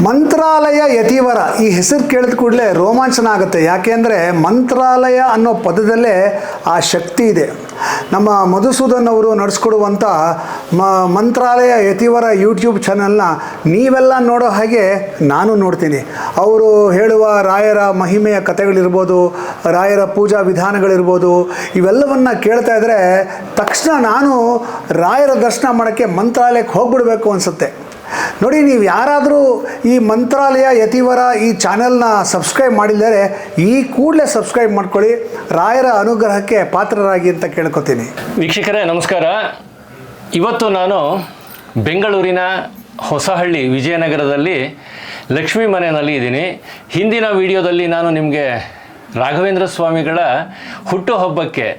ಮಂತ್ರಾಲಯ ಯತಿವರ ಈ ಹೆಸರು ಕೇಳಿದ ಕೂಡಲೇ ರೋಮಾಂಚನ ಆಗುತ್ತೆ. ಯಾಕೆಂದರೆ ಮಂತ್ರಾಲಯ ಅನ್ನೋ ಪದದಲ್ಲೇ ಆ ಶಕ್ತಿ ಇದೆ. ನಮ್ಮ ಮಧುಸೂದನ್ ಅವರು ನಡೆಸ್ಕೊಡುವಂಥ ಮಂತ್ರಾಲಯ ಯತಿವರ ಯೂಟ್ಯೂಬ್ ಚಾನಲ್ನ ನೀವೆಲ್ಲ ನೋಡೋ ಹಾಗೆ ನಾನು ನೋಡ್ತೀನಿ. ಅವರು ಹೇಳುವ ರಾಯರ ಮಹಿಮೆಯ ಕಥೆಗಳಿರ್ಬೋದು, ರಾಯರ ಪೂಜಾ ವಿಧಾನಗಳಿರ್ಬೋದು, ಇವೆಲ್ಲವನ್ನು ಕೇಳ್ತಾ ಇದ್ದರೆ ತಕ್ಷಣ ನಾನು ರಾಯರ ದರ್ಶನ ಮಾಡೋಕ್ಕೆ ಮಂತ್ರಾಲಯಕ್ಕೆ ಹೋಗ್ಬಿಡ್ಬೇಕು ಅನಿಸುತ್ತೆ. ನೋಡಿ, ನೀವು ಯಾರಾದರೂ ಈ ಮಂತ್ರಾಲಯ ಯತಿವರ ಈ ಚಾನೆಲ್ನ ಸಬ್ಸ್ಕ್ರೈಬ್ ಮಾಡಿದರೆ ಈ ಕೂಡಲೇ ಸಬ್ಸ್ಕ್ರೈಬ್ ಮಾಡ್ಕೊಳ್ಳಿ, ರಾಯರ ಅನುಗ್ರಹಕ್ಕೆ ಪಾತ್ರರಾಗಿ ಅಂತ ಕೇಳ್ಕೊತೀನಿ. ವೀಕ್ಷಕರೇ ನಮಸ್ಕಾರ. ಇವತ್ತು ನಾನು ಬೆಂಗಳೂರಿನ ಹೊಸಹಳ್ಳಿ ವಿಜಯನಗರದಲ್ಲಿ ಲಕ್ಷ್ಮೀ ಮನೆಯಲ್ಲಿ ಇದ್ದೀನಿ. ಹಿಂದಿನ ವಿಡಿಯೋದಲ್ಲಿ ನಾನು ನಿಮಗೆ ರಾಘವೇಂದ್ರ ಸ್ವಾಮಿಗಳ ಹುಟ್ಟುಹಬ್ಬಕ್ಕೆ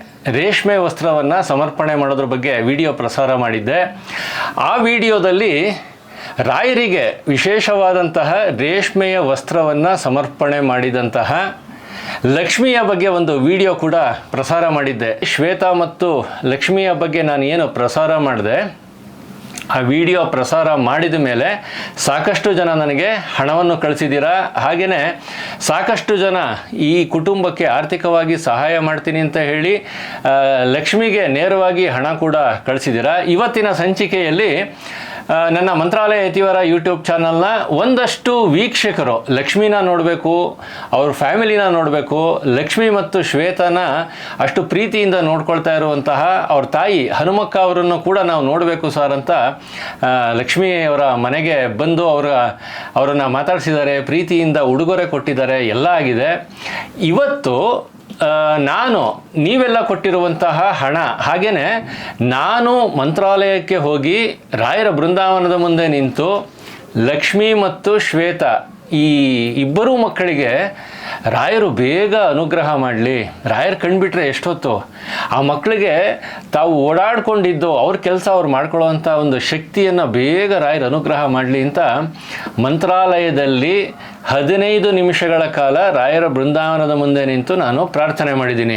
ರೇಷ್ಮೆ ವಸ್ತ್ರವನ್ನು ಸಮರ್ಪಣೆ ಮಾಡೋದ್ರ ಬಗ್ಗೆ ವಿಡಿಯೋ ಪ್ರಸಾರ ಮಾಡಿದ್ದೆ. ಆ ವಿಡಿಯೋದಲ್ಲಿ ರಾಯರಿಗೆ ವಿಶೇಷವಾದಂತಹ ರೇಷ್ಮೆಯ ವಸ್ತ್ರವನ್ನು ಸಮರ್ಪಣೆ ಮಾಡಿದಂತಹ ಲಕ್ಷ್ಮಿಯ ಬಗ್ಗೆ ಒಂದು ವಿಡಿಯೋ ಕೂಡ ಪ್ರಸಾರ ಮಾಡಿದ್ದೆ. ಶ್ವೇತಾ ಮತ್ತು ಲಕ್ಷ್ಮಿಯ ಬಗ್ಗೆ ನಾನು ಏನು ಪ್ರಸಾರ ಮಾಡಿದೆ, ಆ ವಿಡಿಯೋ ಪ್ರಸಾರ ಮಾಡಿದ ಮೇಲೆ ಸಾಕಷ್ಟು ಜನ ನನಗೆ ಹಣವನ್ನು ಕಳಿಸಿದ್ದೀರಾ. ಹಾಗೆಯೇ ಸಾಕಷ್ಟು ಜನ ಈ ಕುಟುಂಬಕ್ಕೆ ಆರ್ಥಿಕವಾಗಿ ಸಹಾಯ ಮಾಡ್ತೀನಿ ಅಂತ ಹೇಳಿ ಲಕ್ಷ್ಮಿಗೆ ನೇರವಾಗಿ ಹಣ ಕೂಡ ಕಳಿಸಿದ್ದೀರಾ. ಇವತ್ತಿನ ಸಂಚಿಕೆಯಲ್ಲಿ ನನ್ನ ಮಂತ್ರಾಲಯ ಯತಿವರ ಯೂಟ್ಯೂಬ್ ಚಾನಲ್ನ ಒಂದಷ್ಟು ವೀಕ್ಷಕರು ಲಕ್ಷ್ಮಿನ ನೋಡಬೇಕು, ಅವ್ರ ಫ್ಯಾಮಿಲಿನ ನೋಡಬೇಕು, ಲಕ್ಷ್ಮಿ ಮತ್ತು ಶ್ವೇತನ ಅಷ್ಟು ಪ್ರೀತಿಯಿಂದ ನೋಡ್ಕೊಳ್ತಾ ಇರುವಂತಹ ಅವ್ರ ತಾಯಿ ಹನುಮಕ್ಕ ಅವರನ್ನು ಕೂಡ ನಾವು ನೋಡಬೇಕು ಸರ್ ಅಂತ ಲಕ್ಷ್ಮಿಯವರ ಮನೆಗೆ ಬಂದು ಅವರನ್ನು ಮಾತಾಡಿಸಿದ್ದಾರೆ, ಪ್ರೀತಿಯಿಂದ ಉಡುಗೊರೆ ಕೊಟ್ಟಿದ್ದಾರೆ, ಎಲ್ಲ ಆಗಿದೆ. ಇವತ್ತು ನಾನು ನೀವೆಲ್ಲ ಕೊಟ್ಟಿರುವಂತಹ ಹಣ, ಹಾಗೆಯೇ ನಾನು ಮಂತ್ರಾಲಯಕ್ಕೆ ಹೋಗಿ ರಾಯರ ಬೃಂದಾವನದ ಮುಂದೆ ನಿಂತು ಲಕ್ಷ್ಮಿ ಮತ್ತು ಶ್ವೇತಾ ಈ ಇಬ್ಬರೂ ಮಕ್ಕಳಿಗೆ ರಾಯರು ಬೇಗ ಅನುಗ್ರಹ ಮಾಡಲಿ, ರಾಯರು ಕಂಡುಬಿಟ್ರೆ ಎಷ್ಟೊತ್ತು ಆ ಮಕ್ಕಳಿಗೆ ತಾವು ಓಡಾಡ್ಕೊಂಡಿದ್ದು ಅವ್ರ ಕೆಲಸ ಅವ್ರು ಮಾಡ್ಕೊಳ್ಳೋವಂಥ ಒಂದು ಶಕ್ತಿಯನ್ನು ಬೇಗ ರಾಯರು ಅನುಗ್ರಹ ಮಾಡಲಿ ಅಂತ ಮಂತ್ರಾಲಯದಲ್ಲಿ 15 ನಿಮಿಷಗಳ ಕಾಲ ರಾಯರ ಬೃಂದಾವನದ ಮುಂದೆ ನಿಂತು ನಾನು ಪ್ರಾರ್ಥನೆ ಮಾಡಿದ್ದೀನಿ.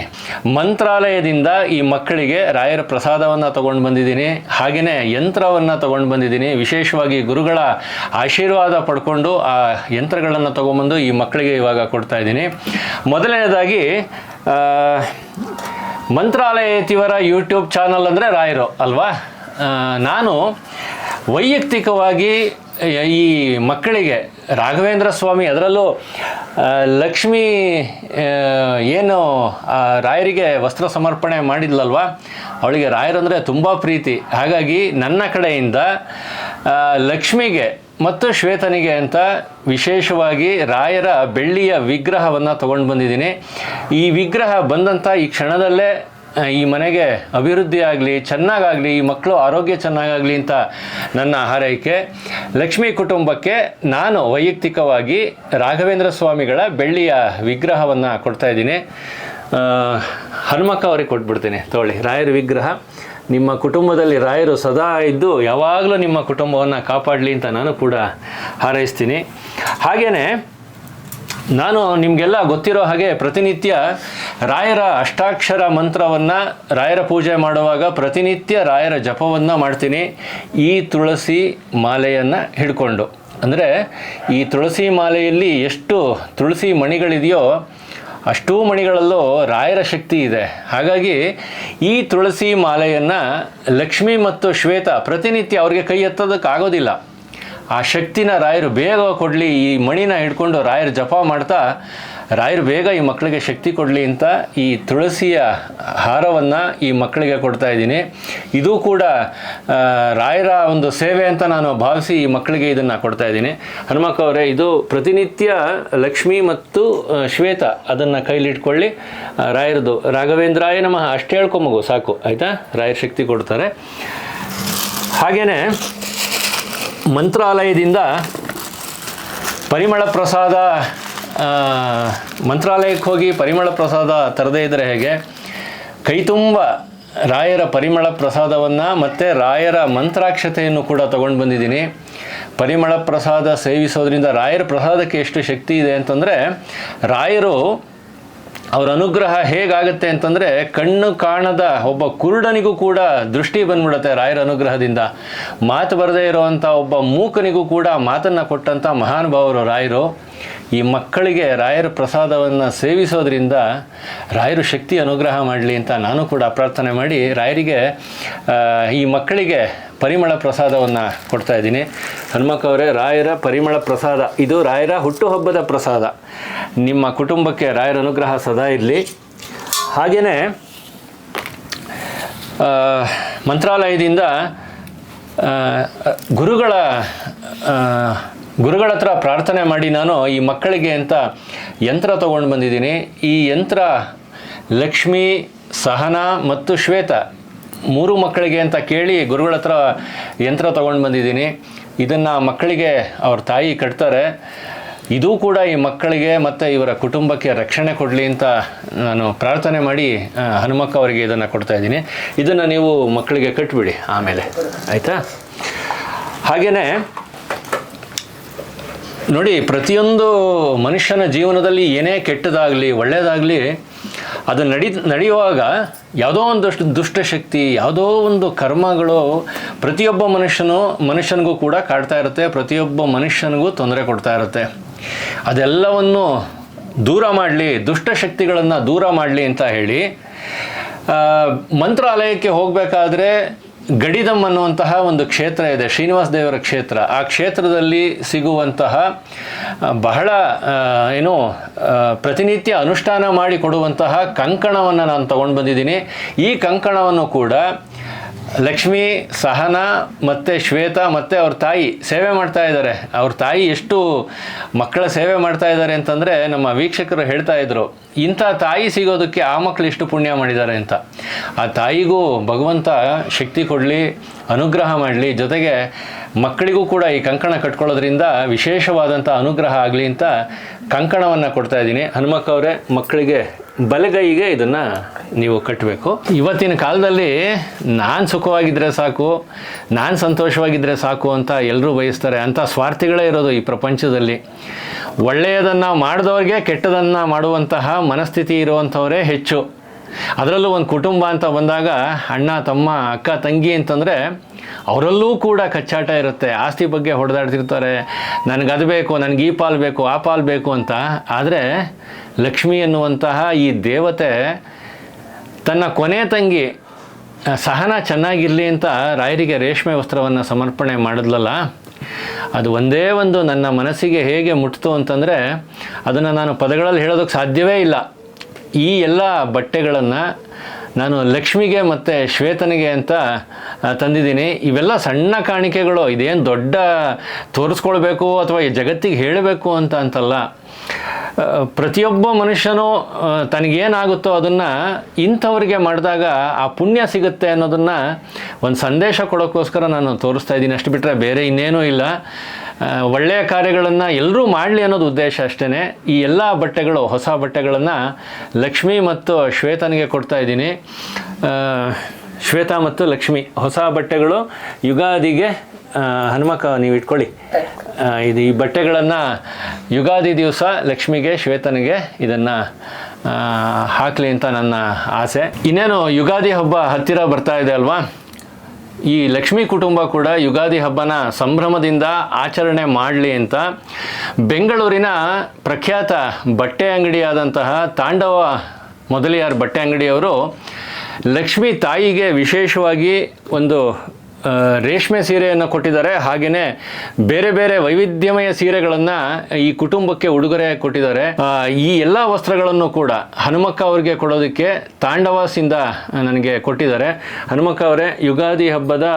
ಮಂತ್ರಾಲಯದಿಂದ ಈ ಮಕ್ಕಳಿಗೆ ರಾಯರ ಪ್ರಸಾದವನ್ನು ತೊಗೊಂಡು ಬಂದಿದ್ದೀನಿ, ಹಾಗೆಯೇ ಯಂತ್ರವನ್ನು ತೊಗೊಂಡು ಬಂದಿದ್ದೀನಿ. ವಿಶೇಷವಾಗಿ ಗುರುಗಳ ಆಶೀರ್ವಾದ ಪಡ್ಕೊಂಡು ಆ ಯಂತ್ರಗಳನ್ನು ತೊಗೊಂಬಂದು ಈ ಮಕ್ಕಳಿಗೆ ಇವಾಗ ಕೊಡ್ತಾ ಇದ್ದೀನಿ. ಮೊದಲನೇದಾಗಿ ಮಂತ್ರಾಲಯ ಯತಿವರ ಯೂಟ್ಯೂಬ್ ಚಾನಲ್ ಅಂದರೆ ರಾಯರು ಅಲ್ವಾ. ನಾನು ವೈಯಕ್ತಿಕವಾಗಿ ಈ ಮಕ್ಕಳಿಗೆ ರಾಘವೇಂದ್ರ ಸ್ವಾಮಿ, ಅದರಲ್ಲೂ ಲಕ್ಷ್ಮಿ ಏನು ರಾಯರಿಗೆ ವಸ್ತ್ರ ಸಮರ್ಪಣೆ ಮಾಡಿದ್ಲಲ್ವ, ಅವಳಿಗೆ ರಾಯರಂದರೆ ತುಂಬ ಪ್ರೀತಿ. ಹಾಗಾಗಿ ನನ್ನ ಕಡೆಯಿಂದ ಲಕ್ಷ್ಮಿಗೆ ಮತ್ತು ಶ್ವೇತನಿಗೆ ಅಂತ ವಿಶೇಷವಾಗಿ ರಾಯರ ಬೆಳ್ಳಿಯ ವಿಗ್ರಹವನ್ನು ತೊಗೊಂಡು ಬಂದಿದ್ದೀನಿ. ಈ ವಿಗ್ರಹ ಬಂದಂಥ ಈ ಕ್ಷಣದಲ್ಲೇ ಈ ಮನೆಗೆ ಅಭಿವೃದ್ಧಿ ಆಗಲಿ, ಚೆನ್ನಾಗಾಗಲಿ, ಈ ಮಕ್ಕಳು ಆರೋಗ್ಯ ಚೆನ್ನಾಗಾಗಲಿ ಅಂತ ನನ್ನ ಹಾರೈಕೆ. ಲಕ್ಷ್ಮೀ ಕುಟುಂಬಕ್ಕೆ ನಾನು ವೈಯಕ್ತಿಕವಾಗಿ ರಾಘವೇಂದ್ರ ಸ್ವಾಮಿಗಳ ಬೆಳ್ಳಿಯ ವಿಗ್ರಹವನ್ನು ಕೊಡ್ತಾಯಿದ್ದೀನಿ. ಹನುಮಕ್ಕ ಅವ್ರಿಗೆ ಕೊಟ್ಬಿಡ್ತೀನಿ, ತಗೊಳ್ಳಿ ರಾಯರ ವಿಗ್ರಹ. ನಿಮ್ಮ ಕುಟುಂಬದಲ್ಲಿ ರಾಯರು ಸದಾ ಇದ್ದು ಯಾವಾಗಲೂ ನಿಮ್ಮ ಕುಟುಂಬವನ್ನು ಕಾಪಾಡಲಿ ಅಂತ ನಾನು ಕೂಡ ಹಾರೈಸ್ತೀನಿ. ಹಾಗೆಯೇ ನಾನು ನಿಮಗೆಲ್ಲ ಗೊತ್ತಿರೋ ಹಾಗೆ ಪ್ರತಿನಿತ್ಯ ರಾಯರ ಅಷ್ಟಾಕ್ಷರ ಮಂತ್ರವನ್ನು ರಾಯರ ಪೂಜೆ ಮಾಡುವಾಗ ಪ್ರತಿನಿತ್ಯ ರಾಯರ ಜಪವನ್ನು ಮಾಡ್ತೀನಿ, ಈ ತುಳಸಿ ಮಾಲೆಯನ್ನು ಹಿಡ್ಕೊಂಡು. ಅಂದರೆ ಈ ತುಳಸಿ ಮಾಲೆಯಲ್ಲಿ ಎಷ್ಟು ತುಳಸಿ ಮಣಿಗಳಿದೆಯೋ ಅಷ್ಟೂ ಮಣಿಗಳಲ್ಲೂ ರಾಯರ ಶಕ್ತಿ ಇದೆ. ಹಾಗಾಗಿ ಈ ತುಳಸಿ ಮಾಲೆಯನ್ನು ಲಕ್ಷ್ಮಿ ಮತ್ತು ಶ್ವೇತಾ ಪ್ರತಿನಿತ್ಯ ಅವ್ರಿಗೆ ಕೈ ಎತ್ತೋದಕ್ಕಾಗೋದಿಲ್ಲ, ಆ ಶಕ್ತಿನ ರಾಯರು ಬೇಗ ಕೊಡಲಿ, ಈ ಮಣಿನ ಹಿಡ್ಕೊಂಡು ರಾಯರು ಜಪ ಮಾಡ್ತಾ ರಾಯರು ಬೇಗ ಈ ಮಕ್ಕಳಿಗೆ ಶಕ್ತಿ ಕೊಡಲಿ ಅಂತ ಈ ತುಳಸಿಯ ಹಾರವನ್ನು ಈ ಮಕ್ಕಳಿಗೆ ಕೊಡ್ತಾ ಇದ್ದೀನಿ. ಇದು ಕೂಡ ರಾಯರ ಒಂದು ಸೇವೆ ಅಂತ ನಾನು ಭಾವಿಸಿ ಈ ಮಕ್ಕಳಿಗೆ ಇದನ್ನು ಕೊಡ್ತಾ ಇದ್ದೀನಿ. ಹನುಮಕ್ಕ ಅವರೇ, ಇದು ಪ್ರತಿನಿತ್ಯ ಲಕ್ಷ್ಮಿ ಮತ್ತು ಶ್ವೇತಾ ಅದನ್ನು ಕೈಲಿಟ್ಕೊಳ್ಳಿ. ರಾಯರದು ರಾಘವೇಂದ್ರಾಯ ನಮಃ ಅಷ್ಟು ಹೇಳ್ಕೊಂಬಗು ಸಾಕು, ಆಯಿತಾ? ರಾಯರ ಶಕ್ತಿ ಕೊಡ್ತಾರೆ. ಹಾಗೆಯೇ ಮಂತ್ರಾಲಯದಿಂದ ಪರಿಮಳ ಪ್ರಸಾದ, ಮಂತ್ರಾಲಯಕ್ಕೆ ಹೋಗಿ ಪರಿಮಳ ಪ್ರಸಾದ ತರದೇ ಇದ್ದರೆ ಹೇಗೆ? ಕೈ ತುಂಬ ರಾಯರ ಪರಿಮಳ ಪ್ರಸಾದವನ್ನು ಮತ್ತು ರಾಯರ ಮಂತ್ರಾಕ್ಷತೆಯನ್ನು ಕೂಡ ತೊಗೊಂಡು ಬಂದಿದ್ದೀನಿ. ಪರಿಮಳ ಪ್ರಸಾದ ಸೇವಿಸೋದ್ರಿಂದ ರಾಯರ ಪ್ರಸಾದಕ್ಕೆ ಎಷ್ಟು ಶಕ್ತಿ ಇದೆ ಅಂತಂದರೆ, ರಾಯರು ಅವರ ಅನುಗ್ರಹ ಹೇಗಾಗುತ್ತೆ ಅಂತಂದರೆ ಕಣ್ಣು ಕಾಣದ ಒಬ್ಬ ಕುರುಡನಿಗೂ ಕೂಡ ದೃಷ್ಟಿ ಬಂದ್ಬಿಡುತ್ತೆ ರಾಯರ ಅನುಗ್ರಹದಿಂದ. ಮಾತು ಬರದೇ ಇರೋವಂಥ ಒಬ್ಬ ಮೂಕನಿಗೂ ಕೂಡ ಮಾತನ್ನು ಕೊಟ್ಟಂಥ ಮಹಾನುಭಾವರು ರಾಯರು. ಈ ಮಕ್ಕಳಿಗೆ ರಾಯರ ಪ್ರಸಾದವನ್ನು ಸೇವಿಸೋದ್ರಿಂದ ರಾಯರು ಶಕ್ತಿ ಅನುಗ್ರಹ ಮಾಡಲಿ ಅಂತ ನಾನು ಕೂಡ ಪ್ರಾರ್ಥನೆ ಮಾಡಿ ರಾಯರಿಗೆ ಈ ಮಕ್ಕಳಿಗೆ ಪರಿಮಳ ಪ್ರಸಾದವನ್ನು ಕೊಡ್ತಾ ಇದ್ದೀನಿ. ಹನುಮಕ್ಕ ಅವರೇ, ರಾಯರ ಪರಿಮಳ ಪ್ರಸಾದ ಇದು ರಾಯರ ಹುಟ್ಟುಹಬ್ಬದ ಪ್ರಸಾದ. ನಿಮ್ಮ ಕುಟುಂಬಕ್ಕೆ ರಾಯರ ಅನುಗ್ರಹ ಸದಾ ಇರಲಿ. ಹಾಗೆಯೇ ಮಂತ್ರಾಲಯದಿಂದ ಗುರುಗಳ ಹತ್ರ ಪ್ರಾರ್ಥನೆ ಮಾಡಿ ನಾನು ಈ ಮಕ್ಕಳಿಗೆ ಅಂತ ಯಂತ್ರ ತೊಗೊಂಡು ಬಂದಿದ್ದೀನಿ. ಈ ಯಂತ್ರ ಲಕ್ಷ್ಮಿ, ಸಹನಾ ಮತ್ತು ಶ್ವೇತ 3 ಮಕ್ಕಳಿಗೆ ಅಂತ ಕೇಳಿ ಗುರುಗಳ ಹತ್ರ ಯಂತ್ರ ತೊಗೊಂಡು ಬಂದಿದ್ದೀನಿ. ಇದನ್ನು ಮಕ್ಕಳಿಗೆ ಅವ್ರ ತಾಯಿ ಕಟ್ತಾರೆ. ಇದೂ ಕೂಡ ಈ ಮಕ್ಕಳಿಗೆ ಮತ್ತು ಇವರ ಕುಟುಂಬಕ್ಕೆ ರಕ್ಷಣೆ ಕೊಡಲಿ ಅಂತ ನಾನು ಪ್ರಾರ್ಥನೆ ಮಾಡಿ ಹನುಮಕ್ಕ ಅವರಿಗೆ ಇದನ್ನು ಕೊಡ್ತಾ ಇದ್ದೀನಿ. ಇದನ್ನು ನೀವು ಮಕ್ಕಳಿಗೆ ಕಟ್ಬಿಡಿ ಆಮೇಲೆ, ಆಯಿತಾ? ಹಾಗೆಯೇ ನೋಡಿ, ಪ್ರತಿಯೊಂದು ಮನುಷ್ಯನ ಜೀವನದಲ್ಲಿ ಏನೇ ಕೆಟ್ಟದಾಗಲಿ ಒಳ್ಳೆಯದಾಗಲಿ ಅದು ನಡೆಯುವಾಗ ಯಾವುದೋ ಒಂದು ದುಷ್ಟಶಕ್ತಿ, ಯಾವುದೋ ಒಂದು ಕರ್ಮಗಳು ಪ್ರತಿಯೊಬ್ಬ ಮನುಷ್ಯನಿಗೂ ಕೂಡ ಕಾಡ್ತಾ ಇರುತ್ತೆ. ಪ್ರತಿಯೊಬ್ಬ ಮನುಷ್ಯನಿಗೂ ತೊಂದರೆ ಕೊಡ್ತಾ ಇರುತ್ತೆ. ಅದೆಲ್ಲವನ್ನು ದೂರ ಮಾಡಲಿ, ದುಷ್ಟಶಕ್ತಿಗಳನ್ನು ದೂರ ಮಾಡಲಿ ಅಂತ ಹೇಳಿ ಮಂತ್ರಾಲಯಕ್ಕೆ ಹೋಗಬೇಕಾದ್ರೆ ಗಡಿದಂ ಅನ್ನುವಂತಹ ಒಂದು ಕ್ಷೇತ್ರ ಇದೆ, ಶ್ರೀನಿವಾಸ ದೇವರ ಕ್ಷೇತ್ರ. ಆ ಕ್ಷೇತ್ರದಲ್ಲಿ ಸಿಗುವಂತಹ ಬಹಳ ಪ್ರತಿನಿತ್ಯ ಅನುಷ್ಠಾನ ಮಾಡಿ ಕೊಡುವಂತಹ ಕಂಕಣವನ್ನು ನಾನು ತಗೊಂಡು ಬಂದಿದ್ದೀನಿ. ಈ ಕಂಕಣವನ್ನು ಕೂಡ ಲಕ್ಷ್ಮಿ, ಸಹನಾ ಮತ್ತು ಶ್ವೇತಾ ಮತ್ತು ಅವ್ರ ತಾಯಿ ಸೇವೆ ಮಾಡ್ತಾ ಇದ್ದಾರೆ. ಅವ್ರ ತಾಯಿ ಎಷ್ಟು ಮಕ್ಕಳ ಸೇವೆ ಮಾಡ್ತಾ ಇದ್ದಾರೆ ಅಂತಂದರೆ ನಮ್ಮ ವೀಕ್ಷಕರು ಹೇಳ್ತಾ ಇದ್ರು, ಇಂಥ ತಾಯಿ ಸಿಗೋದಕ್ಕೆ ಆ ಮಕ್ಕಳು ಎಷ್ಟು ಪುಣ್ಯ ಮಾಡಿದ್ದಾರೆ ಅಂತ. ಆ ತಾಯಿಗೂ ಭಗವಂತ ಶಕ್ತಿ ಕೊಡಲಿ, ಅನುಗ್ರಹ ಮಾಡಲಿ. ಜೊತೆಗೆ ಮಕ್ಕಳಿಗೂ ಕೂಡ ಈ ಕಂಕಣ ಕಟ್ಕೊಳ್ಳೋದ್ರಿಂದ ವಿಶೇಷವಾದಂಥ ಅನುಗ್ರಹ ಆಗಲಿ ಅಂತ ಕಂಕಣವನ್ನು ಕೊಡ್ತಾ ಇದ್ದೀನಿ. ಹನುಮಕ್ಕ ಅವರೇ, ಮಕ್ಕಳಿಗೆ ಬಲಗೈಗೆ ಇದನ್ನು ನೀವು ಕಟ್ಟಬೇಕು. ಇವತ್ತಿನ ಕಾಲದಲ್ಲಿ ನಾನು ಸುಖವಾಗಿದ್ದರೆ ಸಾಕು, ನಾನು ಸಂತೋಷವಾಗಿದ್ದರೆ ಸಾಕು ಅಂತ ಎಲ್ಲರೂ ಬಯಸ್ತಾರೆ. ಅಂಥ ಸ್ವಾರ್ಥಿಗಳೇ ಇರೋದು ಈ ಪ್ರಪಂಚದಲ್ಲಿ. ಒಳ್ಳೆಯದನ್ನು ಮಾಡಿದವ್ರಿಗೆ ಕೆಟ್ಟದನ್ನು ಮಾಡುವಂತಹ ಮನಸ್ಥಿತಿ ಇರುವಂಥವರೇ ಹೆಚ್ಚು. ಅದರಲ್ಲೂ ಒಂದು ಕುಟುಂಬ ಅಂತ ಬಂದಾಗ ಅಣ್ಣ, ತಮ್ಮ, ಅಕ್ಕ, ತಂಗಿ ಅಂತಂದರೆ ಅವರಲ್ಲೂ ಕೂಡ ಕಚ್ಚಾಟ ಇರುತ್ತೆ. ಆಸ್ತಿ ಬಗ್ಗೆ ಹೊಡೆದಾಡ್ತಿರ್ತಾರೆ, ನನಗದು ಬೇಕು, ನನಗೆ ಈ ಪಾಲು ಬೇಕು, ಆ ಪಾಲು ಬೇಕು ಅಂತ. ಆದರೆ ಲಕ್ಷ್ಮಿ ಎನ್ನುವಂತಹ ಈ ದೇವತೆ ತನ್ನ ಕೊನೆ ತಂಗಿ ಸಹನಾ ಚೆನ್ನಾಗಿರಲಿ ಅಂತ ರಾಯರಿಗೆ ರೇಷ್ಮೆ ವಸ್ತ್ರವನ್ನು ಸಮರ್ಪಣೆ ಮಾಡಿದ್ಲಲ್ಲ, ಅದು ಒಂದೇ ಒಂದು ನನ್ನ ಮನಸ್ಸಿಗೆ ಹೇಗೆ ಮುಟ್ತು ಅಂತಂದರೆ ಅದನ್ನು ನಾನು ಪದಗಳಲ್ಲಿ ಹೇಳೋದಕ್ಕೆ ಸಾಧ್ಯವೇ ಇಲ್ಲ. ಈ ಎಲ್ಲ ಬಟ್ಟೆಗಳನ್ನು ನಾನು ಲಕ್ಷ್ಮಿಗೆ ಮತ್ತು ಶ್ವೇತನಿಗೆ ಅಂತ ತಂದಿದ್ದೀನಿ. ಇವೆಲ್ಲ ಸಣ್ಣ ಕಾಣಿಕೆಗಳು, ಇದೇನು ದೊಡ್ಡ ತೋರಿಸ್ಕೊಳ್ಬೇಕು ಅಥವಾ ಜಗತ್ತಿಗೆ ಹೇಳಬೇಕು ಅಂತಲ್ಲ. ಪ್ರತಿಯೊಬ್ಬ ಮನುಷ್ಯನೂ ತನಗೇನಾಗುತ್ತೋ ಅದನ್ನು ಇಂಥವ್ರಿಗೆ ಮಾಡಿದಾಗ ಆ ಪುಣ್ಯ ಸಿಗುತ್ತೆ ಅನ್ನೋದನ್ನು ಒಂದು ಸಂದೇಶ ಕೊಡೋಕ್ಕೋಸ್ಕರ ನಾನು ತೋರಿಸ್ತಾ ಇದ್ದೀನಿ. ಅಷ್ಟು ಬಿಟ್ಟರೆ ಬೇರೆ ಇನ್ನೇನೂ ಇಲ್ಲ. ಒಳ್ಳೆಯ ಕಾರ್ಯಗಳನ್ನು ಎಲ್ಲರೂ ಮಾಡಲಿ ಅನ್ನೋದು ಉದ್ದೇಶ ಅಷ್ಟೇ. ಈ ಎಲ್ಲ ಬಟ್ಟೆಗಳು, ಹೊಸ ಬಟ್ಟೆಗಳನ್ನು ಲಕ್ಷ್ಮಿ ಮತ್ತು ಶ್ವೇತನಿಗೆ ಕೊಡ್ತಾ ಇದ್ದೀನಿ. ಶ್ವೇತಾ ಮತ್ತು ಲಕ್ಷ್ಮಿ ಹೊಸ ಬಟ್ಟೆಗಳು ಯುಗಾದಿಗೆ. ಹನುಮಕ್ಕ ನೀವು ಇಟ್ಕೊಳ್ಳಿ. ಈ ಬಟ್ಟೆಗಳನ್ನು ಯುಗಾದಿ ದಿವಸ ಲಕ್ಷ್ಮಿಗೆ, ಶ್ವೇತನಿಗೆ ಇದನ್ನು ಹಾಕಲಿ ಅಂತ ನನ್ನ ಆಸೆ. ಇನ್ನೇನು ಯುಗಾದಿ ಹಬ್ಬ ಹತ್ತಿರ ಬರ್ತಾ ಇದೆ ಅಲ್ವಾ? ಈ ಲಕ್ಷ್ಮೀ ಕುಟುಂಬ ಕೂಡ ಯುಗಾದಿ ಹಬ್ಬನ ಸಂಭ್ರಮದಿಂದ ಆಚರಣೆ ಮಾಡಲಿ ಅಂತ ಬೆಂಗಳೂರಿನ ಪ್ರಖ್ಯಾತ ಬಟ್ಟೆ ಅಂಗಡಿಯಾದಂತಹ ತಾಂಡವ ಮೊದಲಿಯಾರ್ ಬಟ್ಟೆ ಅಂಗಡಿಯವರು ಲಕ್ಷ್ಮೀ ತಾಯಿಗೆ ವಿಶೇಷವಾಗಿ ಒಂದು ರೇಷ್ಮೆ ಸೀರೆಯನ್ನು ಕೊಟ್ಟಿದ್ದಾರೆ. ಹಾಗೆಯೇ ಬೇರೆ ಬೇರೆ ವೈವಿಧ್ಯಮಯ ಸೀರೆಗಳನ್ನು ಈ ಕುಟುಂಬಕ್ಕೆ ಉಡುಗೊರೆ ಕೊಟ್ಟಿದ್ದಾರೆ. ಈ ಎಲ್ಲ ವಸ್ತ್ರಗಳನ್ನು ಕೂಡ ಹನುಮಕ್ಕ ಅವರಿಗೆ ಕೊಡೋದಕ್ಕೆ ತಾಂಡವಾಸಿಂದ ನನಗೆ ಕೊಟ್ಟಿದ್ದಾರೆ. ಹನುಮಕ್ಕ ಅವರೇ, ಯುಗಾದಿ ಹಬ್ಬದ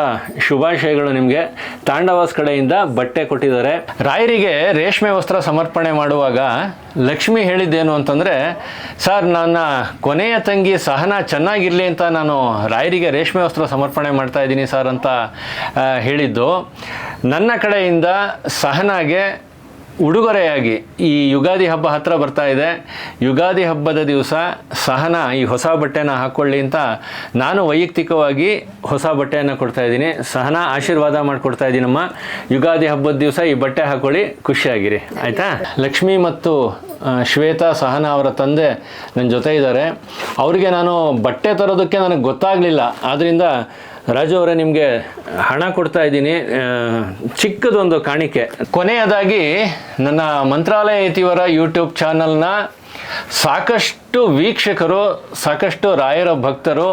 ಶುಭಾಶಯಗಳು ನಿಮಗೆ. ತಾಂಡವಾಸ್ ಕಡೆಯಿಂದ ಬಟ್ಟೆ ಕೊಟ್ಟಿದ್ದಾರೆ. ರಾಯರಿಗೆ ರೇಷ್ಮೆ ವಸ್ತ್ರ ಸಮರ್ಪಣೆ ಮಾಡುವಾಗ ಲಕ್ಷ್ಮಿ ಹೇಳಿದ್ದೇನು ಅಂತಂದರೆ, ಸರ್, ನನ್ನ ಕೊನೆಯ ತಂಗಿ ಸಹನಾ ಚೆನ್ನಾಗಿರಲಿ ಅಂತ ನಾನು ರಾಯರಿಗೆ ರೇಷ್ಮೆ ವಸ್ತ್ರ ಸಮರ್ಪಣೆ ಮಾಡ್ತಾ ಇದ್ದೀನಿ ಸರ್ ಅಂತ ಹೇಳಿದ್ದು. ನನ್ನ ಕಡೆಯಿಂದ ಸಹನಾಗೆ ಉಡುಗೊರೆಯಾಗಿ ಈ ಯುಗಾದಿ ಹಬ್ಬ ಹತ್ತಿರ ಬರ್ತಾ ಇದೆ. ಯುಗಾದಿ ಹಬ್ಬದ ದಿವಸ ಸಹನಾ ಈ ಹೊಸ ಬಟ್ಟೆನ ಹಾಕ್ಕೊಳ್ಳಿ ಅಂತ ನಾನು ವೈಯಕ್ತಿಕವಾಗಿ ಹೊಸ ಬಟ್ಟೆಯನ್ನು ಕೊಡ್ತಾ ಇದ್ದೀನಿ. ಸಹನಾ ಆಶೀರ್ವಾದ ಮಾಡಿಕೊಡ್ತಾ ಇದ್ದೀನಮ್ಮ. ಯುಗಾದಿ ಹಬ್ಬದ ದಿವಸ ಈ ಬಟ್ಟೆ ಹಾಕ್ಕೊಳ್ಳಿ, ಖುಷಿಯಾಗಿರಿ, ಆಯಿತಾ? ಲಕ್ಷ್ಮಿ ಮತ್ತು ಶ್ವೇತಾ, ಸಹನಾ ಅವರ ತಂದೆ ನನ್ನ ಜೊತೆ ಇದ್ದಾರೆ. ಅವರಿಗೆ ನಾನು ಬಟ್ಟೆ ತರೋದಕ್ಕೆ ನನಗೆ ಗೊತ್ತಾಗಲಿಲ್ಲ. ಆದ್ದರಿಂದ ರಾಜು ಅವರೇ, ನಿಮಗೆ ಹಣ ಕೊಡ್ತಾ ಇದ್ದೀನಿ, ಚಿಕ್ಕದೊಂದು ಕಾಣಿಕೆ. ಕೊನೆಯದಾಗಿ ನನ್ನ ಮಂತ್ರಾಲಯ ಯತಿವರ ಯೂಟ್ಯೂಬ್ ಚಾನಲ್ನ ಸಾಕಷ್ಟು ವೀಕ್ಷಕರು, ಸಾಕಷ್ಟು ರಾಯರ ಭಕ್ತರು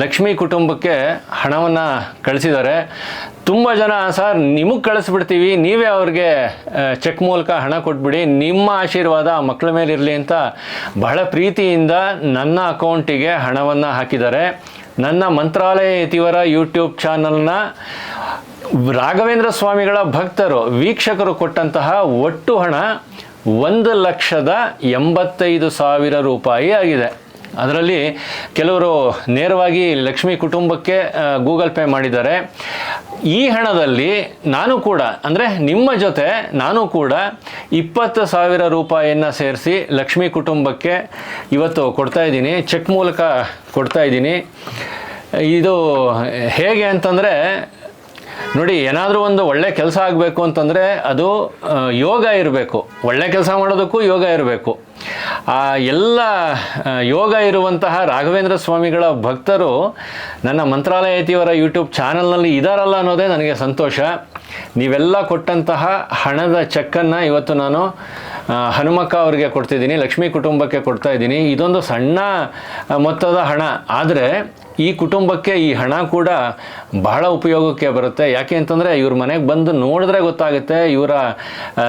ಲಕ್ಷ್ಮೀ ಕುಟುಂಬಕ್ಕೆ ಹಣವನ್ನು ಕಳಿಸಿದ್ದಾರೆ. ತುಂಬ ಜನ, ಸರ್ ನಿಮಗೆ ಕಳಿಸ್ಬಿಡ್ತೀವಿ, ನೀವೇ ಅವ್ರಿಗೆ ಚೆಕ್ ಮೂಲಕ ಹಣ ಕೊಟ್ಬಿಡಿ, ನಿಮ್ಮ ಆಶೀರ್ವಾದ ಆ ಮಕ್ಕಳ ಮೇಲೆ ಇರಲಿ ಅಂತ ಬಹಳ ಪ್ರೀತಿಯಿಂದ ನನ್ನ ಅಕೌಂಟಿಗೆ ಹಣವನ್ನು ಹಾಕಿದ್ದಾರೆ. ನನ್ನ ಮಂತ್ರಾಲಯ ಯತಿವರ ಯೂಟ್ಯೂಬ್ ಚಾನಲ್ನ ರಾಘವೇಂದ್ರ ಸ್ವಾಮಿಗಳ ಭಕ್ತರು, ವೀಕ್ಷಕರು ಕೊಟ್ಟಂತಹ ಒಟ್ಟು ಹಣ 1,85,000 ರೂಪಾಯಿ ಆಗಿದೆ. ಅದರಲ್ಲಿ ಕೆಲವರು ನೇರವಾಗಿ ಲಕ್ಷ್ಮೀ ಕುಟುಂಬಕ್ಕೆ ಗೂಗಲ್ ಪೇ ಮಾಡಿದ್ದಾರೆ. ಈ ಹಣದಲ್ಲಿ ನಾನು ಕೂಡ, ಅಂದರೆ ನಿಮ್ಮ ಜೊತೆ ನಾನು ಕೂಡ 20,000 ರೂಪಾಯಿಯನ್ನು ಸೇರಿಸಿ ಲಕ್ಷ್ಮೀ ಕುಟುಂಬಕ್ಕೆ ಇವತ್ತು ಕೊಡ್ತಾ ಇದ್ದೀನಿ, ಚೆಕ್ ಮೂಲಕ ಕೊಡ್ತಾ ಇದ್ದೀನಿ. ಇದು ಹೇಗೆ ಅಂತಂದರೆ ನೋಡಿ, ಏನಾದರೂ ಒಂದು ಒಳ್ಳೆ ಕೆಲಸ ಆಗಬೇಕು ಅಂತಂದರೆ ಅದು ಯೋಗ ಇರಬೇಕು. ಒಳ್ಳೆ ಕೆಲಸ ಮಾಡೋದಕ್ಕೂ ಯೋಗ ಇರಬೇಕು. ಆ ಎಲ್ಲ ಯೋಗ ಇರುವಂತಹ ರಾಘವೇಂದ್ರ ಸ್ವಾಮಿಗಳ ಭಕ್ತರು ನನ್ನ ಮಂತ್ರಾಲಯ ಯತಿವರ ಯೂಟ್ಯೂಬ್ ಚಾನಲ್ನಲ್ಲಿ ಇದ್ದಾರಲ್ಲ ಅನ್ನೋದೇ ನನಗೆ ಸಂತೋಷ. ನೀವೆಲ್ಲ ಕೊಟ್ಟಂತಹ ಹಣದ ಚೆಕ್ಕನ್ನು ಇವತ್ತು ನಾನು ಹನುಮಕ್ಕ ಅವರಿಗೆ ಕೊಡ್ತಿದ್ದೀನಿ, ಲಕ್ಷ್ಮೀ ಕುಟುಂಬಕ್ಕೆ ಕೊಡ್ತಾ ಇದ್ದೀನಿ. ಇದೊಂದು ಸಣ್ಣ ಮೊತ್ತದ ಹಣ, ಆದರೆ ಈ ಕುಟುಂಬಕ್ಕೆ ಈ ಹಣ ಕೂಡ ಬಹಳ ಉಪಯೋಗಕ್ಕೆ ಬರುತ್ತೆ. ಯಾಕೆ ಅಂತಂದರೆ ಇವ್ರ ಮನೆಗೆ ಬಂದು ನೋಡಿದ್ರೆ ಗೊತ್ತಾಗುತ್ತೆ ಇವರ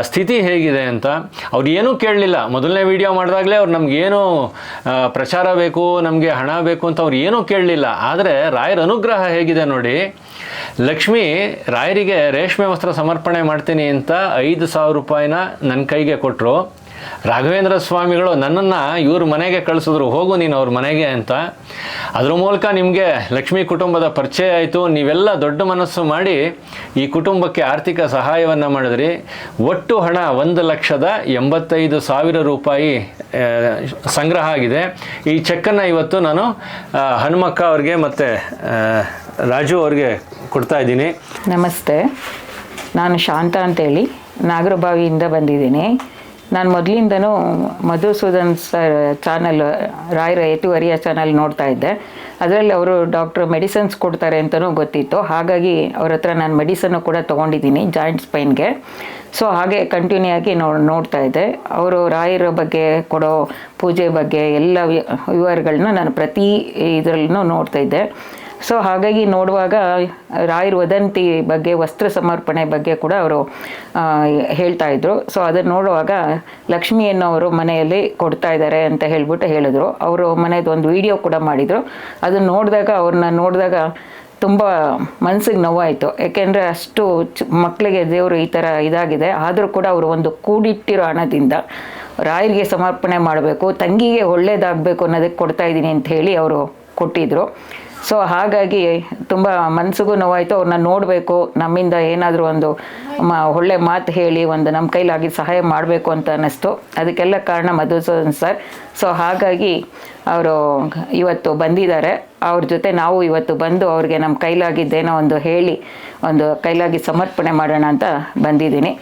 ಸ್ಥಿತಿ ಹೇಗಿದೆ ಅಂತ. ಅವ್ರು ಏನೂ ಕೇಳಲಿಲ್ಲ. ಮೊದಲನೇ ವಿಡಿಯೋ ಮಾಡಿದಾಗಲೇ ಅವ್ರು ನಮಗೇನು ಪ್ರಚಾರ ಬೇಕು, ನಮಗೆ ಹಣ ಬೇಕು ಅಂತ ಅವ್ರು ಏನೂ ಕೇಳಲಿಲ್ಲ. ಆದರೆ ರಾಯರ ಅನುಗ್ರಹ ಹೇಗಿದೆ ನೋಡಿ. ಲಕ್ಷ್ಮಿ ರಾಯರಿಗೆ ರೇಷ್ಮೆ ವಸ್ತ್ರ ಸಮರ್ಪಣೆ ಮಾಡ್ತೀನಿ ಅಂತ 5,000 ರೂಪಾಯಿನ ನನ್ನ ಕೈಗೆ ಕೊಟ್ಟರು. ರಾಘವೇಂದ್ರ ಸ್ವಾಮಿಗಳು ನನ್ನನ್ನು ಇವ್ರ ಮನೆಗೆ ಕಳಿಸಿದ್ರು, ಹೋಗು ನೀನು ಅವ್ರ ಮನೆಗೆ ಅಂತ. ಅದ್ರ ಮೂಲಕ ನಿಮಗೆ ಲಕ್ಷ್ಮೀ ಕುಟುಂಬದ ಪರಿಚಯ ಆಯಿತು. ನೀವೆಲ್ಲ ದೊಡ್ಡ ಮನಸ್ಸು ಮಾಡಿ ಈ ಕುಟುಂಬಕ್ಕೆ ಆರ್ಥಿಕ ಸಹಾಯವನ್ನು ಮಾಡಿದ್ರಿ. ಒಟ್ಟು ಹಣ 1,85,000 ರೂಪಾಯಿ ಸಂಗ್ರಹ ಆಗಿದೆ. ಈ ಚೆಕ್ಕನ್ನು ಇವತ್ತು ನಾನು ಹನುಮಕ್ಕ ಅವ್ರಿಗೆ ಮತ್ತು ರಾಜು ಅವ್ರಿಗೆ ಕೊಡ್ತಾ ಇದ್ದೀನಿ. ನಮಸ್ತೆ, ನಾನು ಶಾಂತ ಅಂತೇಳಿ ನಾಗರಬಾವಿಯಿಂದ ಬಂದಿದ್ದೀನಿ. ನಾನು ಮೊದಲಿಂದನೂ ಮಧುಸೂದನ್ ಸರ್ ಚಾನಲ್, ರಾಯರ ಯತಿವರಿಯ ಚಾನಲ್ ನೋಡ್ತಾ ಇದ್ದೆ. ಅದರಲ್ಲಿ ಅವರು ಡಾಕ್ಟ್ರು ಮೆಡಿಸನ್ಸ್ ಕೊಡ್ತಾರೆ ಅಂತಲೂ ಗೊತ್ತಿತ್ತು. ಹಾಗಾಗಿ ಅವ್ರ ಹತ್ರ ನಾನು ಮೆಡಿಸನ್ನು ಕೂಡ ತೊಗೊಂಡಿದ್ದೀನಿ ಜಾಯಿಂಟ್ಸ್ ಪೈನ್ಗೆ. ಸೊ ಹಾಗೆ ಕಂಟಿನ್ಯೂ ಆಗಿ ನೋಡ್ತಾ ಇದ್ದೆ. ಅವರು ರಾಯರ ಬಗ್ಗೆ ಕೊಡೋ ಪೂಜೆ ಬಗ್ಗೆ ಎಲ್ಲ ವಿವರಗಳನ್ನ ನಾನು ಪ್ರತಿ ಇದರಲ್ಲೂ ನೋಡ್ತಾ ಇದ್ದೆ. ಸೊ ಹಾಗಾಗಿ ನೋಡುವಾಗ ರಾಯರ ವದಂತಿ ಬಗ್ಗೆ, ವಸ್ತ್ರ ಸಮರ್ಪಣೆ ಬಗ್ಗೆ ಕೂಡ ಅವರು ಹೇಳ್ತಾ ಇದ್ರು. ಸೊ ಅದನ್ನು ನೋಡುವಾಗ ಲಕ್ಷ್ಮಿಯನ್ನು ಅವರು ಮನೆಯಲ್ಲಿ ಕೊಡ್ತಾ ಇದ್ದಾರೆ ಅಂತ ಹೇಳಿದ್ರು. ಅವರು ಮನೆಯದು ಒಂದು ವಿಡಿಯೋ ಕೂಡ ಮಾಡಿದರು. ಅದನ್ನು ಅವ್ರನ್ನ ನೋಡಿದಾಗ ತುಂಬ ಮನಸ್ಸಿಗೆ ನೋವಾಯಿತು. ಯಾಕೆಂದರೆ ಅಷ್ಟು ಮಕ್ಕಳಿಗೆ ದೇವರು ಈ ಥರ ಇದಾಗಿದೆ. ಆದರೂ ಕೂಡ ಅವರು ಒಂದು ಕೂಡಿಟ್ಟಿರೋ ಹಣದಿಂದ ರಾಯರಿಗೆ ಸಮರ್ಪಣೆ ಮಾಡಬೇಕು, ತಂಗಿಗೆ ಒಳ್ಳೇದಾಗಬೇಕು ಅನ್ನೋದಕ್ಕೆ ಕೊಡ್ತಾ ಇದ್ದೀನಿ ಅಂತ ಹೇಳಿ ಅವರು ಕೊಟ್ಟಿದ್ದರು. ಸೊ ಹಾಗಾಗಿ ತುಂಬ ಮನಸ್ಸಿಗೂ ನೋವಾಯಿತು. ಅವ್ರನ್ನ ನೋಡಬೇಕು, ನಮ್ಮಿಂದ ಏನಾದರೂ ಒಂದು ಒಳ್ಳೆ ಮಾತು ಹೇಳಿ ಒಂದು ನಮ್ಮ ಕೈಲಾಗಿ ಸಹಾಯ ಮಾಡಬೇಕು ಅಂತ ಅನ್ನಿಸ್ತು. ಅದಕ್ಕೆಲ್ಲ ಕಾರಣ ಮಧುಸೂದನ್ ಸರ್. ಸೊ ಹಾಗಾಗಿ ಅವರು ಇವತ್ತು ಬಂದಿದ್ದಾರೆ. ಅವ್ರ ಜೊತೆ ನಾವು ಇವತ್ತು ಬಂದು ಅವ್ರಿಗೆ ನಮ್ಮ ಕೈಲಾಗಿದ್ದೇನೋ ಒಂದು ಹೇಳಿ ಒಂದು ಕೈಲಾಗಿ ಸಮರ್ಪಣೆ ಮಾಡೋಣ ಅಂತ ಬಂದಿದ್ದೀನಿ.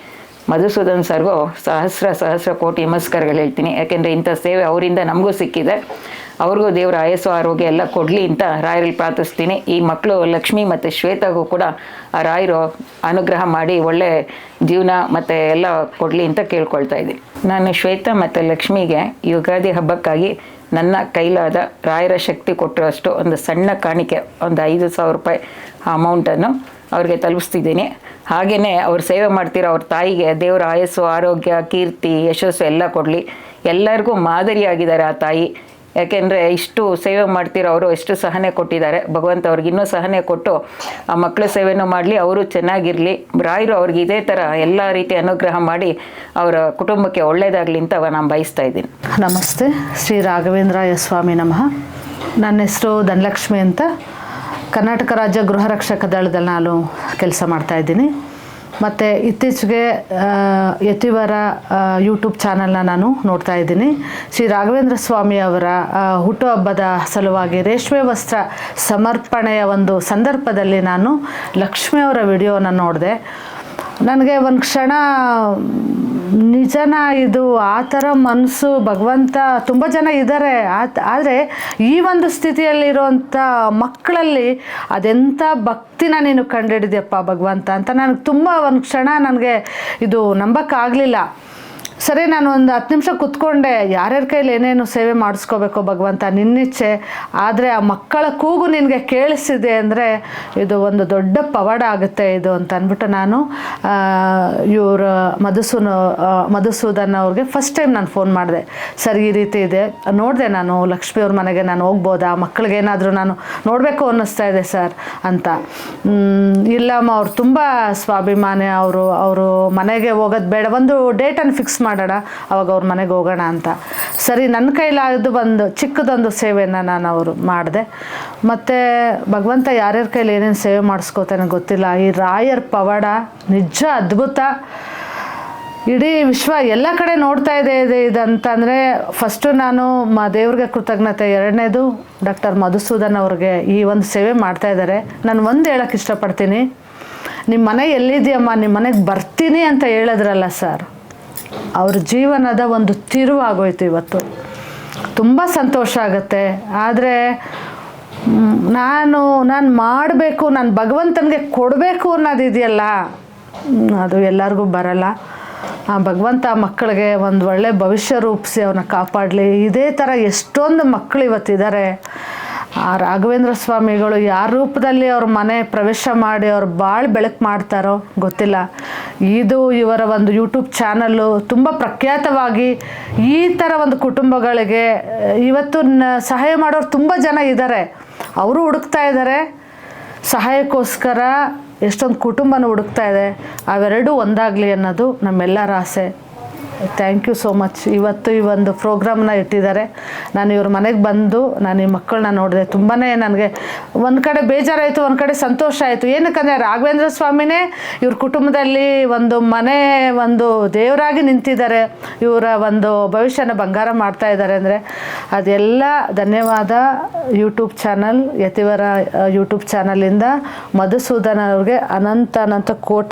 ಮಧುಸೂದನ್ ಸರ್ಗೂ ಸಹಸ್ರ ಕೋಟಿ ನಮಸ್ಕಾರಗಳು ಹೇಳ್ತೀನಿ. ಯಾಕೆಂದರೆ ಇಂಥ ಸೇವೆ ಅವರಿಂದ ನಮಗೂ ಸಿಕ್ಕಿದೆ. ಅವ್ರಿಗೂ ದೇವರ ಆಯಸ್ಸು ಆರೋಗ್ಯ ಎಲ್ಲ ಕೊಡಲಿ ಅಂತ ರಾಯರಲ್ಲಿ ಪ್ರಾರ್ಥಿಸ್ತೀನಿ. ಈ ಮಕ್ಕಳು ಲಕ್ಷ್ಮಿ ಮತ್ತು ಶ್ವೇತಾಗೂ ಕೂಡ ಆ ರಾಯರು ಅನುಗ್ರಹ ಮಾಡಿ ಒಳ್ಳೆ ಜೀವನ ಮತ್ತು ಎಲ್ಲ ಕೊಡಲಿ ಅಂತ ಕೇಳ್ಕೊಳ್ತಾ ಇದ್ದೀನಿ. ನಾನು ಶ್ವೇತಾ ಮತ್ತು ಲಕ್ಷ್ಮಿಗೆ ಯುಗಾದಿ ಹಬ್ಬಕ್ಕಾಗಿ ನನ್ನ ಕೈಲಾದ ರಾಯರ ಶಕ್ತಿ ಕೊಟ್ಟಿರೋಷ್ಟು ಒಂದು ಸಣ್ಣ ಕಾಣಿಕೆ, ಒಂದು 5,000 ರೂಪಾಯಿ ಅಮೌಂಟನ್ನು ಅವ್ರಿಗೆ ತಲುಪಿಸ್ತಿದ್ದೀನಿ. ಹಾಗೆಯೇ ಅವ್ರು ಸೇವೆ ಮಾಡ್ತಿರೋ ಅವ್ರ ತಾಯಿಗೆ ದೇವರ ಆಯಸ್ಸು ಆರೋಗ್ಯ ಕೀರ್ತಿ ಯಶಸ್ಸು ಎಲ್ಲ ಕೊಡಲಿ. ಎಲ್ಲರಿಗೂ ಮಾದರಿಯಾಗಿದ್ದಾರೆ ಆ ತಾಯಿ. ಯಾಕೆಂದರೆ ಇಷ್ಟು ಸೇವೆ ಮಾಡ್ತಿರೋ ಅವರು ಎಷ್ಟು ಸಹನೆ ಕೊಟ್ಟಿದ್ದಾರೆ. ಭಗವಂತ ಅವ್ರಿಗೆ ಇನ್ನೂ ಸಹನೆ ಕೊಟ್ಟು ಆ ಮಕ್ಕಳ ಸೇವೆನೂ ಮಾಡಲಿ, ಅವರು ಚೆನ್ನಾಗಿರಲಿ. ರಾಯರು ಅವ್ರಿಗೆ ಇದೇ ಥರ ಎಲ್ಲ ರೀತಿ ಅನುಗ್ರಹ ಮಾಡಿ ಅವರ ಕುಟುಂಬಕ್ಕೆ ಒಳ್ಳೆಯದಾಗಲಿ ಅಂತ ನಾನು ಬಯಸ್ತಾ ಇದ್ದೀನಿ. ನಮಸ್ತೆ, ಶ್ರೀ ರಾಘವೇಂದ್ರಾಯ ಸ್ವಾಮಿ ನಮಃ. ನನ್ನ ಹೆಸರು ಧನಲಕ್ಷ್ಮಿ ಅಂತ. ಕರ್ನಾಟಕ ರಾಜ್ಯ ಗೃಹ ರಕ್ಷಕ ದಳದಲ್ಲಿ ನಾನು ಕೆಲಸ ಮಾಡ್ತಾಯಿದ್ದೀನಿ. ಮತ್ತು ಇತ್ತೀಚೆಗೆ ಯತಿವರ ಯೂಟ್ಯೂಬ್ ಚಾನಲ್ನ ನಾನು ನೋಡ್ತಾ ಇದ್ದೀನಿ. ಶ್ರೀ ರಾಘವೇಂದ್ರ ಸ್ವಾಮಿ ಅವರ ಹುಟ್ಟುಹಬ್ಬದ ಸಲುವಾಗಿ ರೇಷ್ಮೆ ವಸ್ತ್ರ ಸಮರ್ಪಣೆಯ ಒಂದು ಸಂದರ್ಭದಲ್ಲಿ ನಾನು ಲಕ್ಷ್ಮಿ ಅವರ ವಿಡಿಯೋನ ನೋಡಿದೆ. ನನಗೆ ಒಂದು ಕ್ಷಣ ನಿಜನ ಇದು ಆ ಥರ ಮನಸ್ಸು ಭಗವಂತ ತುಂಬ ಜನ ಇದ್ದಾರೆ, ಆದರೆ ಈ ಒಂದು ಸ್ಥಿತಿಯಲ್ಲಿರುವಂಥ ಮಕ್ಕಳಲ್ಲಿ ಅದೆಂಥ ಭಕ್ತಿನ ನೀನು ಕಂಡುಹಿಡಿದ್ಯಪ್ಪ ಭಗವಂತ ಅಂತ ನನಗೆ ತುಂಬ ಒಂದು ಕ್ಷಣ ನನಗೆ ಇದು ನಂಬಕ್ಕಾಗಲಿಲ್ಲ. ಸರಿ, ನಾನು ಒಂದು 10 ನಿಮಿಷ ಕೂತ್ಕೊಂಡೆ, ಯಾರ್ಯಾರ ಕೈಲಿ ಏನೇನು ಸೇವೆ ಮಾಡಿಸ್ಕೋಬೇಕು ಭಗವಂತ ನಿನ್ನಿಚ್ಛೆ, ಆದರೆ ಆ ಮಕ್ಕಳ ಕೂಗು ನಿನಗೆ ಕೇಳಿಸಿದೆ ಅಂದರೆ ಇದು ಒಂದು ದೊಡ್ಡ ಪವಾಡ ಆಗುತ್ತೆ ಇದು ಅಂತ ಅಂದ್ಬಿಟ್ಟು ನಾನು ಇವರು ಮಧುಸೂದನ್ ಅವ್ರಿಗೆ ಫಸ್ಟ್ ಟೈಮ್ ನಾನು ಫೋನ್ ಮಾಡಿದೆ. ಸರ್, ಈ ರೀತಿ ಇದೆ, ನೋಡಿದೆ ನಾನು ಲಕ್ಷ್ಮಿ ಅವ್ರ ಮನೆಗೆ ನಾನು ಹೋಗ್ಬೋದಾ, ಮಕ್ಕಳಿಗೇನಾದರೂ ನಾನು ನೋಡಬೇಕು ಅನ್ನಿಸ್ತಾ ಇದೆ ಸರ್ ಅಂತ. ಇಲ್ಲಮ್ಮ, ಅವ್ರು ತುಂಬ ಸ್ವಾಭಿಮಾನಿ, ಅವರು ಮನೆಗೆ ಹೋಗೋದು ಬೇಡ, ಒಂದು ಡೇಟನ್ನು ಫಿಕ್ಸ್ ಮಾಡೋಣ, ಅವಾಗ ಅವ್ರ ಮನೆಗೆ ಹೋಗೋಣ ಅಂತ. ಸರಿ, ನನ್ನ ಕೈಲಾದ್ದು ಒಂದು ಚಿಕ್ಕದೊಂದು ಸೇವೆಯನ್ನು ನಾನು ಅವರು ಮಾಡಿದೆ. ಮತ್ತು ಭಗವಂತ ಯಾರ್ಯಾರ ಕೈಲಿ ಏನೇನು ಸೇವೆ ಮಾಡಿಸ್ಕೋತಾನೆ ಗೊತ್ತಿಲ್ಲ. ಈ ರಾಯರ್ ಪವಾಡ ನಿಜ ಅದ್ಭುತ. ಇಡೀ ವಿಶ್ವ ಎಲ್ಲ ಕಡೆ ನೋಡ್ತಾ ಇದೆ ಇದಂತಂದರೆ ಫಸ್ಟು ನಾನು ದೇವ್ರಿಗೆ ಕೃತಜ್ಞತೆ, ಎರಡನೇದು ಡಾಕ್ಟರ್ ಮಧುಸೂದನ್ ಅವ್ರಿಗೆ ಈ ಒಂದು ಸೇವೆ ಮಾಡ್ತಾ ಇದ್ದಾರೆ. ನಾನು ಒಂದು ಹೇಳೋಕ್ಕೆ ಇಷ್ಟಪಡ್ತೀನಿ, ನಿಮ್ಮ ಮನೆ ಎಲ್ಲಿದೆಯಮ್ಮ, ನಿಮ್ಮ ಮನೆಗೆ ಬರ್ತೀನಿ ಅಂತ ಹೇಳಿದ್ರಲ್ಲ ಸರ್, ಅವ್ರ ಜೀವನದ ಒಂದು ತಿರುವಾಗೋಯ್ತು ಇವತ್ತು. ತುಂಬ ಸಂತೋಷ ಆಗುತ್ತೆ. ಆದರೆ ನಾನು ಮಾಡಬೇಕು, ನಾನು ಭಗವಂತನಿಗೆ ಕೊಡಬೇಕು ಅನ್ನೋದಿದೆಯಲ್ಲ, ಅದು ಎಲ್ಲರಿಗೂ ಬರಲ್ಲ. ಆ ಭಗವಂತ ಮಕ್ಕಳಿಗೆ ಒಂದು ಒಳ್ಳೆ ಭವಿಷ್ಯ ರೂಪಿಸಿ ಅವನ್ನ ಕಾಪಾಡಲಿ. ಇದೇ ಥರ ಎಷ್ಟೊಂದು ಮಕ್ಕಳು ಇವತ್ತಿದ್ದಾರೆ. ಆ ರಾಘವೇಂದ್ರ ಸ್ವಾಮಿಗಳು ಯಾರ ರೂಪದಲ್ಲಿ ಅವ್ರ ಮನೆ ಪ್ರವೇಶ ಮಾಡಿ ಅವ್ರು ಭಾಳ ಬೆಳಕು ಮಾಡ್ತಾರೋ ಗೊತ್ತಿಲ್ಲ. ಇದು ಇವರ ಒಂದು ಯೂಟ್ಯೂಬ್ ಚಾನಲ್ಲು ತುಂಬ ಪ್ರಖ್ಯಾತವಾಗಿ ಈ ಥರ ಒಂದು ಕುಟುಂಬಗಳಿಗೆ ಇವತ್ತು ಸಹಾಯ ಮಾಡೋರು ತುಂಬ ಜನ ಇದ್ದಾರೆ. ಅವರು ಹುಡುಕ್ತಾ ಇದ್ದಾರೆ ಸಹಾಯಕ್ಕೋಸ್ಕರ, ಎಷ್ಟೊಂದು ಕುಟುಂಬನೂ ಹುಡುಕ್ತಾ ಇದೆ. ಅವೆರಡೂ ಒಂದಾಗಲಿ ಅನ್ನೋದು ನಮ್ಮೆಲ್ಲರ ಆಸೆ. Thank you so much. ಇವತ್ತು ಈ ಒಂದು ಪ್ರೋಗ್ರಾಮ್ನ ಇಟ್ಟಿದ್ದಾರೆ. ನಾನು ಇವ್ರ ಮನೆಗೆ ಬಂದು ನಾನು ಈ ಮಕ್ಕಳನ್ನ ನೋಡಿದೆ. ತುಂಬಾ ನನಗೆ ಒಂದು ಕಡೆ ಬೇಜಾರಾಯಿತು, ಒಂದು ಕಡೆ ಸಂತೋಷ ಆಯಿತು. ಏನಕ್ಕಂದರೆ ರಾಘವೇಂದ್ರ ಸ್ವಾಮಿನೇ ಇವ್ರ ಕುಟುಂಬದಲ್ಲಿ ಒಂದು ಮನೆ ಒಂದು ದೇವರಾಗಿ ನಿಂತಿದ್ದಾರೆ, ಇವರ ಒಂದು ಭವಿಷ್ಯನ ಬಂಗಾರ ಮಾಡ್ತಾ ಇದ್ದಾರೆ ಅಂದರೆ ಅದೆಲ್ಲ ಧನ್ಯವಾದ ಯೂಟ್ಯೂಬ್ ಚಾನಲ್, ಯತಿವರ ಯೂಟ್ಯೂಬ್ ಚಾನಲಿಂದ ಮಧುಸೂದನ್ ಅವ್ರಿಗೆ ಅನಂತ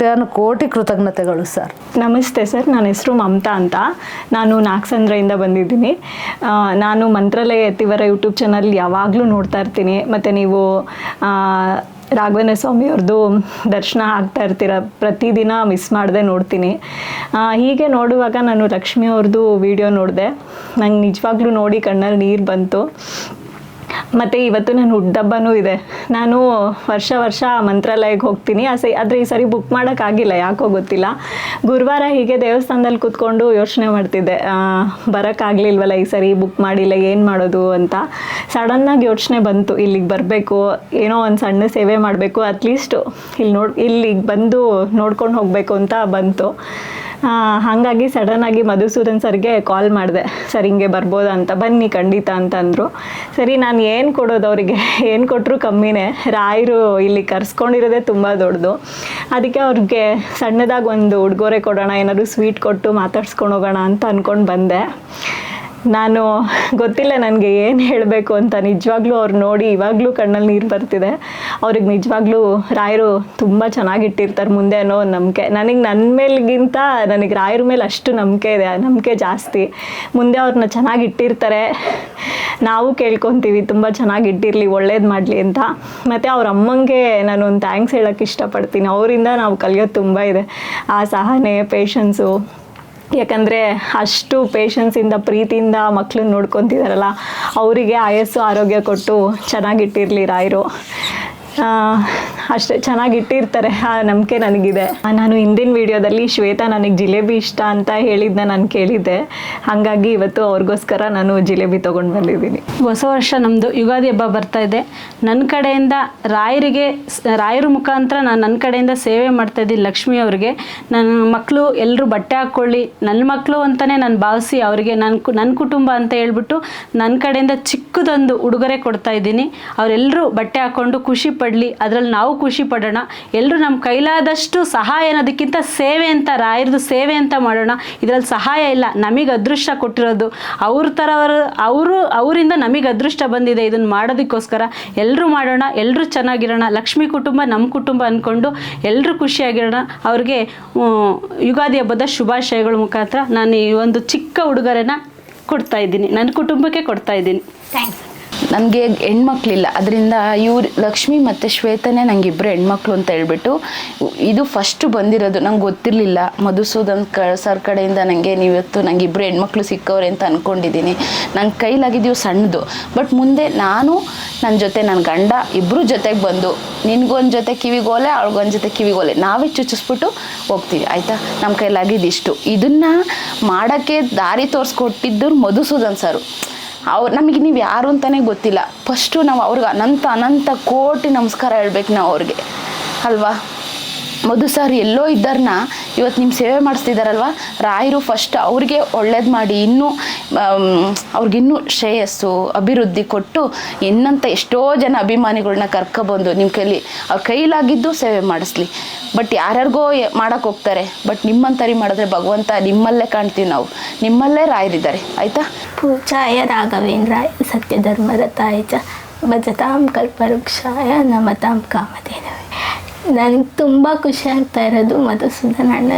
ಕೋಟಿ ಕೃತಜ್ಞತೆಗಳು ಸರ್. ನಮಸ್ತೆ ಸರ್, ನನ್ನ ಹೆಸರು ಮಮತಾ ಅಂತ. ನಾನು ನಾಗಸಂದ್ರದಿಂದ ಬಂದಿದ್ದೀನಿ. ನಾನು ಮಂತ್ರಾಲಯ ಯತಿವರ ಯೂಟ್ಯೂಬ್ ಚಾನಲ್ ಯಾವಾಗಲೂ ನೋಡ್ತಾ ಇರ್ತೀನಿ. ಮತ್ತು ನೀವು ರಾಘವೇಂದ್ರ ಸ್ವಾಮಿಯವ್ರದ್ದು ದರ್ಶನ ಆಗ್ತಾ ಇರ್ತೀರ, ಪ್ರತಿದಿನ ಮಿಸ್ ಮಾಡದೆ ನೋಡ್ತೀನಿ. ಹೀಗೆ ನೋಡುವಾಗ ನಾನು ಲಕ್ಷ್ಮಿ ಅವ್ರದ್ದು ವಿಡಿಯೋ ನೋಡಿದೆ. ನಂಗೆ ನಿಜವಾಗ್ಲೂ ನೋಡಿ ಕಣ್ಣಲ್ಲಿ ನೀರು ಬಂತು. ಮತ್ತು ಇವತ್ತು ನನ್ನ ಹುಟ್ಟುಹಬ್ಬನೂ ಇದೆ. ನಾನು ವರ್ಷ ಮಂತ್ರಾಲಯಕ್ಕೆ ಹೋಗ್ತೀನಿ. ಆದರೆ ಈ ಸರಿ ಬುಕ್ ಮಾಡೋಕ್ಕಾಗಿಲ್ಲ, ಯಾಕೋ ಗೊತ್ತಿಲ್ಲ. ಗುರುವಾರ ಹೀಗೆ ದೇವಸ್ಥಾನದಲ್ಲಿ ಕೂತ್ಕೊಂಡು ಯೋಚನೆ ಮಾಡ್ತಿದ್ದೆ, ಬರೋಕ್ಕಾಗಲಿಲ್ವಲ್ಲ ಈ ಸರಿ, ಬುಕ್ ಮಾಡಿಲ್ಲ, ಏನು ಮಾಡೋದು ಅಂತ. ಸಡನ್ನಾಗಿ ಯೋಚನೆ ಬಂತು, ಇಲ್ಲಿಗೆ ಬರಬೇಕು, ಏನೋ ಒಂದು ಸಣ್ಣ ಸೇವೆ ಮಾಡಬೇಕು, ಅಟ್ಲೀಸ್ಟು ಇಲ್ಲಿಗೆ ಬಂದು ನೋಡ್ಕೊಂಡು ಹೋಗಬೇಕು ಅಂತ ಬಂತು. ಹಾಗಾಗಿ ಸಡನ್ನಾಗಿ ಮಧುಸೂದನ್ ಸರ್ಗೆ ಕಾಲ್ ಮಾಡಿದೆ, ಸರ್ ಹಿಂಗೆ ಬರ್ಬೋದಾ ಅಂತ. ಬನ್ನಿ ಖಂಡಿತ ಅಂತಂದರು. ಸರಿ, ನಾನು ಏನು ಕೊಡೋದು ಅವರಿಗೆ, ಏನು ಕೊಟ್ಟರು ಕಮ್ಮಿನೇ. ರಾಯರು ಇಲ್ಲಿ ಕರ್ಸ್ಕೊಂಡಿರೋದೇ ತುಂಬ ದೊಡ್ಡದು. ಅದಕ್ಕೆ ಅವ್ರಿಗೆ ಸಣ್ಣದಾಗಿ ಒಂದು ಉಡುಗೊರೆ ಕೊಡೋಣ, ಏನಾದರೂ ಸ್ವೀಟ್ ಕೊಟ್ಟು ಮಾತಾಡ್ಸ್ಕೊಂಡು ಹೋಗೋಣ ಅಂತ ಅಂದ್ಕೊಂಡು ಬಂದೆ. ನಾನು ಗೊತ್ತಿಲ್ಲ ನನಗೆ ಏನು ಹೇಳಬೇಕು ಅಂತ. ನಿಜವಾಗ್ಲೂ ಅವ್ರು ನೋಡಿ ಇವಾಗಲೂ ಕಣ್ಣಲ್ಲಿ ನೀರು ಬರ್ತಿದೆ. ಅವ್ರಿಗೆ ನಿಜವಾಗ್ಲೂ ರಾಯರು ತುಂಬ ಚೆನ್ನಾಗಿಟ್ಟಿರ್ತಾರೆ ಮುಂದೆ ಅನ್ನೋ ಒಂದು ನಂಬಿಕೆ ನನ್ನ ಮೇಲ್ಗಿಂತ ನನಗೆ ರಾಯರ ಮೇಲೆ ಅಷ್ಟು ನಂಬಿಕೆ ಇದೆ, ನಂಬಿಕೆ ಜಾಸ್ತಿ. ಮುಂದೆ ಅವ್ರನ್ನ ಚೆನ್ನಾಗಿಟ್ಟಿರ್ತಾರೆ, ನಾವು ಕೇಳ್ಕೊತೀವಿ ತುಂಬ ಚೆನ್ನಾಗಿಟ್ಟಿರಲಿ, ಒಳ್ಳೇದು ಮಾಡಲಿ ಅಂತ. ಮತ್ತು ಅವ್ರ ಅಮ್ಮಂಗೆ ನಾನು ಒಂದು ಥ್ಯಾಂಕ್ಸ್ ಹೇಳೋಕ್ಕೆ ಇಷ್ಟಪಡ್ತೀನಿ. ಅವರಿಂದ ನಾವು ಕಲಿಯೋದು ತುಂಬ ಇದೆ, ಆ ಸಹನೆ, ಪೇಷನ್ಸು. ಯಾಕಂದರೆ ಅಷ್ಟು ಪೇಷನ್ಸಿಂದ ಪ್ರೀತಿಯಿಂದ ಮಕ್ಕಳನ್ನ ನೋಡ್ಕೊತಿದಾರಲ್ಲ, ಅವರಿಗೆ ಆಯಸ್ಸು ಆರೋಗ್ಯ ಕೊಟ್ಟು ಚೆನ್ನಾಗಿಟ್ಟಿರಲಿ ರಾಯರು. ಅಷ್ಟೇ ಚೆನ್ನಾಗಿಟ್ಟಿರ್ತಾರೆ, ಆ ನಂಬಿಕೆ ನನಗಿದೆ. ನಾನು ಹಿಂದಿನ ವಿಡಿಯೋದಲ್ಲಿ ಶ್ವೇತಾ ನನಗೆ ಜಿಲೇಬಿ ಇಷ್ಟ ಅಂತ ಹೇಳಿದ್ದನ್ನ ನಾನು ಕೇಳಿದ್ದೆ. ಹಾಗಾಗಿ ಇವತ್ತು ಅವ್ರಿಗೋಸ್ಕರ ನಾನು ಜಿಲೇಬಿ ತೊಗೊಂಡು ಬಂದಿದ್ದೀನಿ. ಹೊಸ ವರ್ಷ ನಮ್ಮದು ಯುಗಾದಿ ಹಬ್ಬ ಬರ್ತಾ ಇದೆ. ನನ್ನ ಕಡೆಯಿಂದ ರಾಯರ ಮುಖಾಂತರ ನಾನು ನನ್ನ ಕಡೆಯಿಂದ ಸೇವೆ ಮಾಡ್ತಾಯಿದ್ದೀನಿ ಲಕ್ಷ್ಮಿ ಅವ್ರಿಗೆ. ನನ್ನ ಮಕ್ಕಳು ಎಲ್ಲರೂ ಬಟ್ಟೆ ಹಾಕ್ಕೊಳ್ಳಿ, ನನ್ನ ಮಕ್ಕಳು ಅಂತಲೇ ನಾನು ಭಾವಿಸಿ ಅವರಿಗೆ ನನ್ನ ಕುಟುಂಬ ಅಂತ ಹೇಳ್ಬಿಟ್ಟು ನನ್ನ ಕಡೆಯಿಂದ ಚಿಕ್ಕದೊಂದು ಉಡುಗೊರೆ ಕೊಡ್ತಾಯಿದ್ದೀನಿ. ಅವರೆಲ್ಲರೂ ಬಟ್ಟೆ ಹಾಕ್ಕೊಂಡು ಖುಷಿ ಪಡಲಿ, ಅದರಲ್ಲಿ ನಾವು ಖುಷಿ ಪಡೋಣ. ಎಲ್ಲರೂ ನಮ್ಮ ಕೈಲಾದಷ್ಟು ಸಹಾಯ ಅನ್ನೋದಕ್ಕಿಂತ ಸೇವೆ ಅಂತ, ರಾಯರದು ಸೇವೆ ಅಂತ ಮಾಡೋಣ. ಇದರಲ್ಲಿ ಸಹಾಯ ಇಲ್ಲ, ನಮಗೆ ಅದೃಷ್ಟ ಕೊಟ್ಟಿರೋದು ಅವ್ರ ಥರವರು, ಅವರಿಂದ ನಮಗೆ ಅದೃಷ್ಟ ಬಂದಿದೆ ಇದನ್ನು ಮಾಡೋದಕ್ಕೋಸ್ಕರ. ಎಲ್ಲರೂ ಮಾಡೋಣ, ಎಲ್ಲರೂ ಚೆನ್ನಾಗಿರೋಣ. ಲಕ್ಷ್ಮೀ ಕುಟುಂಬ ನಮ್ಮ ಕುಟುಂಬ ಅಂದ್ಕೊಂಡು ಎಲ್ಲರೂ ಖುಷಿಯಾಗಿರೋಣ. ಅವ್ರಿಗೆ ಯುಗಾದಿ ಹಬ್ಬದ ಶುಭಾಶಯಗಳ ಮುಖಾಂತರ ನಾನು ಈ ಒಂದು ಚಿಕ್ಕ ಉಡುಗೊರೆನ ಕೊಡ್ತಾ ಇದ್ದೀನಿ, ನನ್ನ ಕುಟುಂಬಕ್ಕೆ ಕೊಡ್ತಾ ಇದ್ದೀನಿ. ಥ್ಯಾಂಕ್ಸ್. ನನಗೆ ಹೆಣ್ಮಕ್ಳಿಲ್ಲ, ಅದರಿಂದ ಇವ್ರು ಲಕ್ಷ್ಮಿ ಮತ್ತು ಶ್ವೇತನೇ ನನಗೆ ಇಬ್ಬರು ಹೆಣ್ಮಕ್ಳು ಅಂತ ಹೇಳ್ಬಿಟ್ಟು ಇದು ಫಸ್ಟು ಬಂದಿರೋದು. ನಂಗೆ ಗೊತ್ತಿರಲಿಲ್ಲ. ಮಧುಸೂದನ್ ಸರ್ ಕಡೆಯಿಂದ ನನಗೆ ನೀವತ್ತು ನಂಗೆ ಇಬ್ಬರು ಹೆಣ್ಮಕ್ಳು ಸಿಕ್ಕವ್ರೆ ಅಂತ ಅಂದ್ಕೊಂಡಿದ್ದೀನಿ. ನನ್ನ ಕೈಲಾಗಿದ್ದೀವಿ ಸಣ್ಣದು, ಬಟ್ ಮುಂದೆ ನಾನು ನನ್ನ ಜೊತೆ ನನ್ನ ಗಂಡ ಇಬ್ಬರು ಜೊತೆಗೆ ಬಂದು ನಿನಗೊಂದು ಜೊತೆ ಕಿವಿಗೋಲೆ ಅವಳಿಗೊಂದು ಜೊತೆ ಕಿವಿಗೋಲೆ ನಾವೇ ಚುಚ್ಚಿಸ್ಬಿಟ್ಟು ಹೋಗ್ತೀವಿ, ಆಯಿತಾ? ನಮ್ಮ ಕೈಲಾಗಿದ್ದಿಷ್ಟು. ಇದನ್ನು ಮಾಡೋಕ್ಕೆ ದಾರಿ ತೋರಿಸ್ಕೊಟ್ಟಿದ್ದು ಮಧುಸೂದನ್ ಸರು. ನಮಗೆ ನೀವು ಯಾರು ಅಂತಲೇ ಗೊತ್ತಿಲ್ಲ. ಫಸ್ಟು ನಾವು ಅವ್ರಿಗೆ ಅನಂತ ಕೋಟಿ ನಮಸ್ಕಾರ ಹೇಳ್ಬೇಕು ನಾವು ಅವ್ರಿಗೆ, ಅಲ್ವಾ? ಮಧು ಸರ್ ಎಲ್ಲೋ ಇದ್ದಾರನ್ನ ಇವತ್ತು ನಿಮ್ಮ ಸೇವೆ ಮಾಡಿಸ್ತಿದ್ದಾರಲ್ವ, ರಾಯರು ಫಸ್ಟ್ ಅವ್ರಿಗೆ ಒಳ್ಳೇದು ಮಾಡಿ ಇನ್ನೂ ಅವ್ರಿಗಿನ್ನೂ ಶ್ರೇಯಸ್ಸು ಅಭಿವೃದ್ಧಿ ಕೊಟ್ಟು ಇನ್ನಂತ ಎಷ್ಟೋ ಜನ ಅಭಿಮಾನಿಗಳನ್ನ ಕರ್ಕೊಬಂದು ನಿಮ್ಮ ಅವ್ರ ಕೈಲಾಗಿದ್ದು ಸೇವೆ ಮಾಡಿಸ್ಲಿ. ಬಟ್ ಯಾರ್ಯಾರಿಗೋ ಮಾಡೋಕ್ಕೆ ಹೋಗ್ತಾರೆ, ಬಟ್ ನಿಮ್ಮಂತರಿ ಮಾಡಿದ್ರೆ ಭಗವಂತ ನಿಮ್ಮಲ್ಲೇ ಕಾಣ್ತೀವಿ ನಾವು, ನಿಮ್ಮಲ್ಲೇ ರಾಯರಿದ್ದಾರೆ, ಆಯಿತಾ? ಪೂಜಾಯ ರಾಘವೇಂದ್ರಾಯ ಸತ್ಯಧರ್ಮರತಾಯ ಚ ಭಜತಾಂ ಕಲ್ಪವೃಕ್ಷಾಯ ನಮತಾಂ ಕಾಮಧೇನವೇ. ನನಗೆ ತುಂಬ ಖುಷಿ ಆಗ್ತಾ ಇರೋದು ಮಧುಸೂದನ್ ಅಣ್ಣ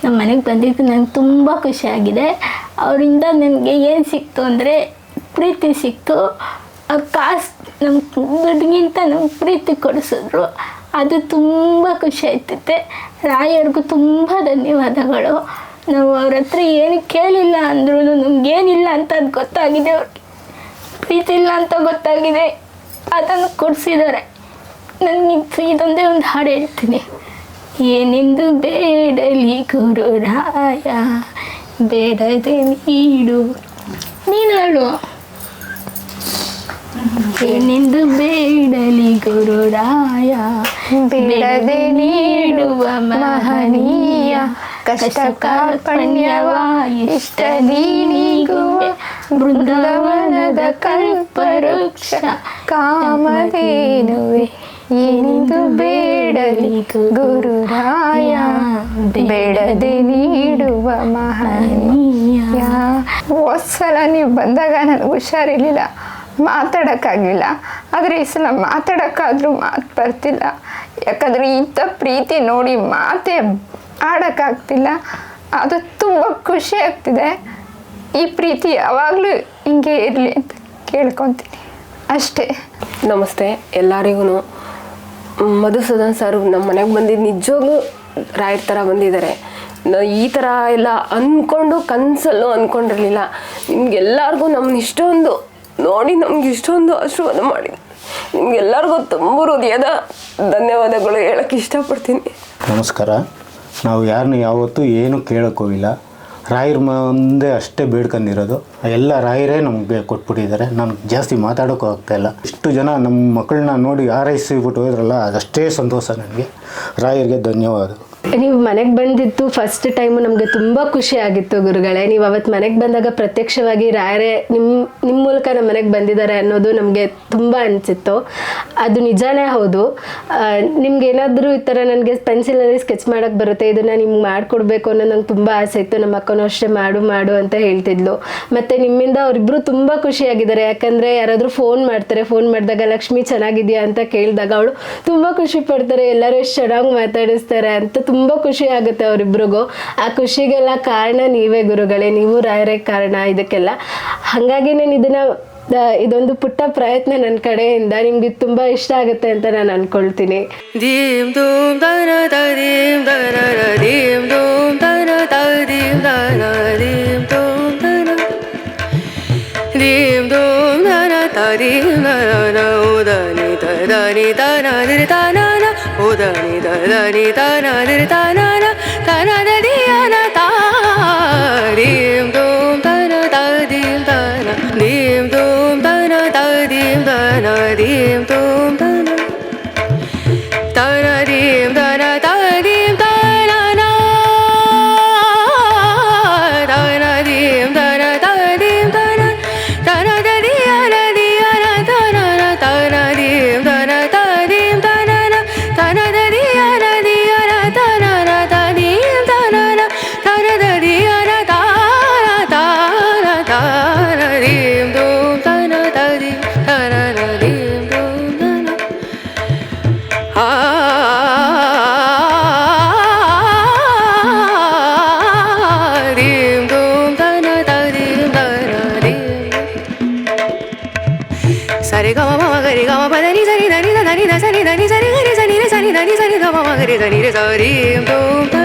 ನಮ್ಮ ಮನೆಗೆ ಬಂದಿದ್ದು ನನಗೆ ತುಂಬ ಖುಷಿಯಾಗಿದೆ. ಅವರಿಂದ ನನಗೆ ಏನು ಸಿಕ್ತು ಅಂದರೆ ಪ್ರೀತಿ ಸಿಕ್ತು. ಕಾಸು ನಮ್ಮ ದುಡ್ಡಿಗಿಂತ ನಮ್ಗೆ ಪ್ರೀತಿ ಕೊಡಿಸಿದ್ರು, ಅದು ತುಂಬ ಖುಷಿ ಆಯ್ತೈತೆ. ರಾಯರ್ಗೂ ತುಂಬ ಧನ್ಯವಾದಗಳು. ನಾವು ಅವ್ರ ಹತ್ರ ಏನು ಕೇಳಿಲ್ಲ ಅಂದ್ರೂ ನಮಗೇನಿಲ್ಲ ಅಂತ ಅದು ಗೊತ್ತಾಗಿದೆ, ಅವ್ರಿಗೆ ಪ್ರೀತಿ ಇಲ್ಲ ಅಂತ ಗೊತ್ತಾಗಿದೆ, ಅದನ್ನು ಕೊಡಿಸಿದ್ದಾರೆ. ನನಗೆ ಇದೊಂದೇ ಒಂದು ಹಾಡು ಹೇಳ್ತೀನಿ. ಏನೆಂದು ಬೇಡಲಿ ಗುರುರಾಯ ಬೇಡದೆ ನೀಡು, ನೀನು ಹೇಳು. ಏನೆಂದು ಬೇಡಲಿ ಗುರುರಾಯ ಬೇಡದೆ ನೀಡುವ ಮಹನೀಯ ಕಷ್ಟ ಕಾರ್ಪಣ್ಯವ ಇಷ್ಟ ನೀಗುವ ಬೃಂದಾವನದ ಕಲ್ಪವೃಕ್ಷ ಕಾಮಧೇನುವೆ. ಏನೆಂದು ಬೇಡಲಿ ಗುರುರಾಯ ಬೇಡದೆ ನೀಡುವ ಮಹನೀಯ. ಹೋದ್ಸಲ ನೀವು ಬಂದಾಗ ನನಗೆ ಹುಷಾರಿರಲಿಲ್ಲ, ಮಾತಾಡೋಕ್ಕಾಗಲಿಲ್ಲ. ಆದರೆ ಈ ಸಲ ಮಾತಾಡೋಕ್ಕಾದ್ರೂ ಮಾತು ಬರ್ತಿಲ್ಲ, ಯಾಕಂದರೆ ಇಂಥ ಪ್ರೀತಿ ನೋಡಿ ಮಾತೇ ಆಡೋಕ್ಕಾಗ್ತಿಲ್ಲ. ಅದು ತುಂಬ ಖುಷಿ ಆಗ್ತಿದೆ. ಈ ಪ್ರೀತಿ ಯಾವಾಗಲೂ ಹಿಂಗೆ ಇರಲಿ ಅಂತ ಕೇಳ್ಕೊತೀನಿ ಅಷ್ಟೇ. ನಮಸ್ತೆ ಎಲ್ಲರಿಗೂ. ಮಧುಸೂದನ್ ಸರ್ ನಮ್ಮ ಮನೆಗೆ ಬಂದಿದ್ದು ನಿಜವಾಗ್ಲೂ ರಾಯರ್ ಥರ ಬಂದಿದ್ದಾರೆ. ಈ ಥರ ಎಲ್ಲ ಅಂದ್ಕೊಂಡು ಕನಸಲ್ಲೂ ಅಂದ್ಕೊಂಡಿರಲಿಲ್ಲ. ನಿಮ್ಗೆಲ್ಲರಿಗೂ ನಮ್ಮನ್ನ ಇಷ್ಟೊಂದು ನೋಡಿ ನಮ್ಗೆ ಇಷ್ಟೊಂದು ಆಶೀರ್ವಾದ ಮಾಡಿ ನಿಮ್ಗೆಲ್ಲರಿಗೂ ತುಂಬ ಹೃದಯದ ಧನ್ಯವಾದಗಳು ಹೇಳೋಕ್ಕೆ ಇಷ್ಟಪಡ್ತೀನಿ. ನಮಸ್ಕಾರ. ನಾವು ಯಾರನ್ನೂ ಯಾವತ್ತೂ ಏನೂ ಕೇಳೋಕ್ಕೋಗಿಲ್ಲ, ರಾಯರ ಮುಂದೆ ಅಷ್ಟೇ ಬೇಡ್ಕೊಂಡಿರೋದು. ಎಲ್ಲ ರಾಯರೇ ನಮಗೆ ಕೊಟ್ಬಿಟ್ಟಿದ್ದಾರೆ. ನಾನು ಜಾಸ್ತಿ ಮಾತಾಡೋಕ್ಕೂ ಆಗ್ತಾಯಿಲ್ಲ. ಇಷ್ಟು ಜನ ನಮ್ಮ ಮಕ್ಕಳನ್ನ ನೋಡಿ ಆರೈಸಿಬಿಟ್ಟು ಹೋದ್ರಲ್ಲ, ಅದಷ್ಟೇ ಸಂತೋಷ ನನಗೆ. ರಾಯರಿಗೆ ಧನ್ಯವಾದ. ನೀವು ಮನೆಗೆ ಬಂದಿತ್ತು ಫಸ್ಟ್ ಟೈಮು ನಮಗೆ ತುಂಬ ಖುಷಿ ಆಗಿತ್ತು ಗುರುಗಳೇ. ನೀವು ಅವತ್ತು ಮನೆಗೆ ಬಂದಾಗ ಪ್ರತ್ಯಕ್ಷವಾಗಿ ರಾಯರೇ ನಿಮ್ಮ ಮೂಲಕ ನಮ್ಮ ಮನೆಗೆ ಬಂದಿದ್ದಾರೆ ಅನ್ನೋದು ನಮಗೆ ತುಂಬ ಅನಿಸಿತ್ತು. ಅದು ನಿಜಾನೇ ಹೌದು. ನಿಮ್ಗೆ ಏನಾದರೂ ಈ ಥರ ನನಗೆ ಪೆನ್ಸಿಲಲ್ಲಿ ಸ್ಕೆಚ್ ಮಾಡೋಕ್ಕೆ ಬರುತ್ತೆ, ಇದನ್ನು ನಿಮ್ಗೆ ಮಾಡಿಕೊಡ್ಬೇಕು ಅನ್ನೋ ನಂಗೆ ತುಂಬ ಆಸೆ ಇತ್ತು. ನಮ್ಮ ಅಕ್ಕನೂ ಅಷ್ಟೇ ಮಾಡು ಅಂತ ಹೇಳ್ತಿದ್ಲು. ಮತ್ತು ನಿಮ್ಮಿಂದ ಅವರಿಬ್ಬರು ತುಂಬ ಖುಷಿಯಾಗಿದ್ದಾರೆ. ಯಾಕಂದರೆ ಯಾರಾದರೂ ಫೋನ್ ಮಾಡ್ತಾರೆ, ಫೋನ್ ಮಾಡಿದಾಗ ಲಕ್ಷ್ಮಿ ಚೆನ್ನಾಗಿದೆಯಾ ಅಂತ ಕೇಳಿದಾಗ ಅವಳು ತುಂಬ ಖುಷಿ ಪಡ್ತಾರೆ, ಎಲ್ಲರೂ ಎಷ್ಟು ಚೆನ್ನಾಗಿ ಮಾತಾಡಿಸ್ತಾರೆ ಅಂತ ತುಂಬ ಖುಷಿ ಆಗುತ್ತೆ ಅವರಿಬ್ರಿಗೂ. ಆ ಖುಷಿಗೆಲ್ಲ ಕಾರಣ ನೀವೇ ಗುರುಗಳೇ, ನೀವು ರಾಯರೇ ಕಾರಣ ಇದಕ್ಕೆಲ್ಲ. ಹಾಗಾಗಿ ನಾನು ಇದೊಂದು ಪುಟ್ಟ ಪ್ರಯತ್ನ ನನ್ನ ಕಡೆಯಿಂದ ನಿಮ್ಗೆ ತುಂಬ ಇಷ್ಟ ಆಗುತ್ತೆ ಅಂತ ನಾನು ಅನ್ಕೊಳ್ತೀನಿ. ದೀಮ್ ದೂಮ್ ದನ ದೀಮ್ ದನ ದೀಮ್ ದೂಮ್ ದನ ದೀಮ್ ದನ ದೀಮ್ ದೂಮ್ ದನ ದೀಮ್ ದೂಮ್ ದನ ದೀಮ್ ದನ ಉದನಿ ದನಿ ದನ ದಿರಿ ದನ ಉದನಿ ದನಿ ದನ ದಿರಿ ದನ ದನ ದಿಯನ ತಾ ದೀಮ್ ದೂಮ್ ದನ ದೀಮ್ ದನ ದೀಮ್ ದೂಮ್ ದನ ದೀಮ್ ದನ ದೀಮ್ ದೂಮ್ ದನ ದನ ದೀಮ್ ದನ ದೀಮ್ ದನ ದನ ದೀಮ್ ದನ ದೀಮ್ ದನ ದನ ದಿಯನ ದಿಯನ ದನ ದನ ದೀಮ್ ದನ ದೀಮ್ ದನ ದನ ma ma ga re da ni re sa ri do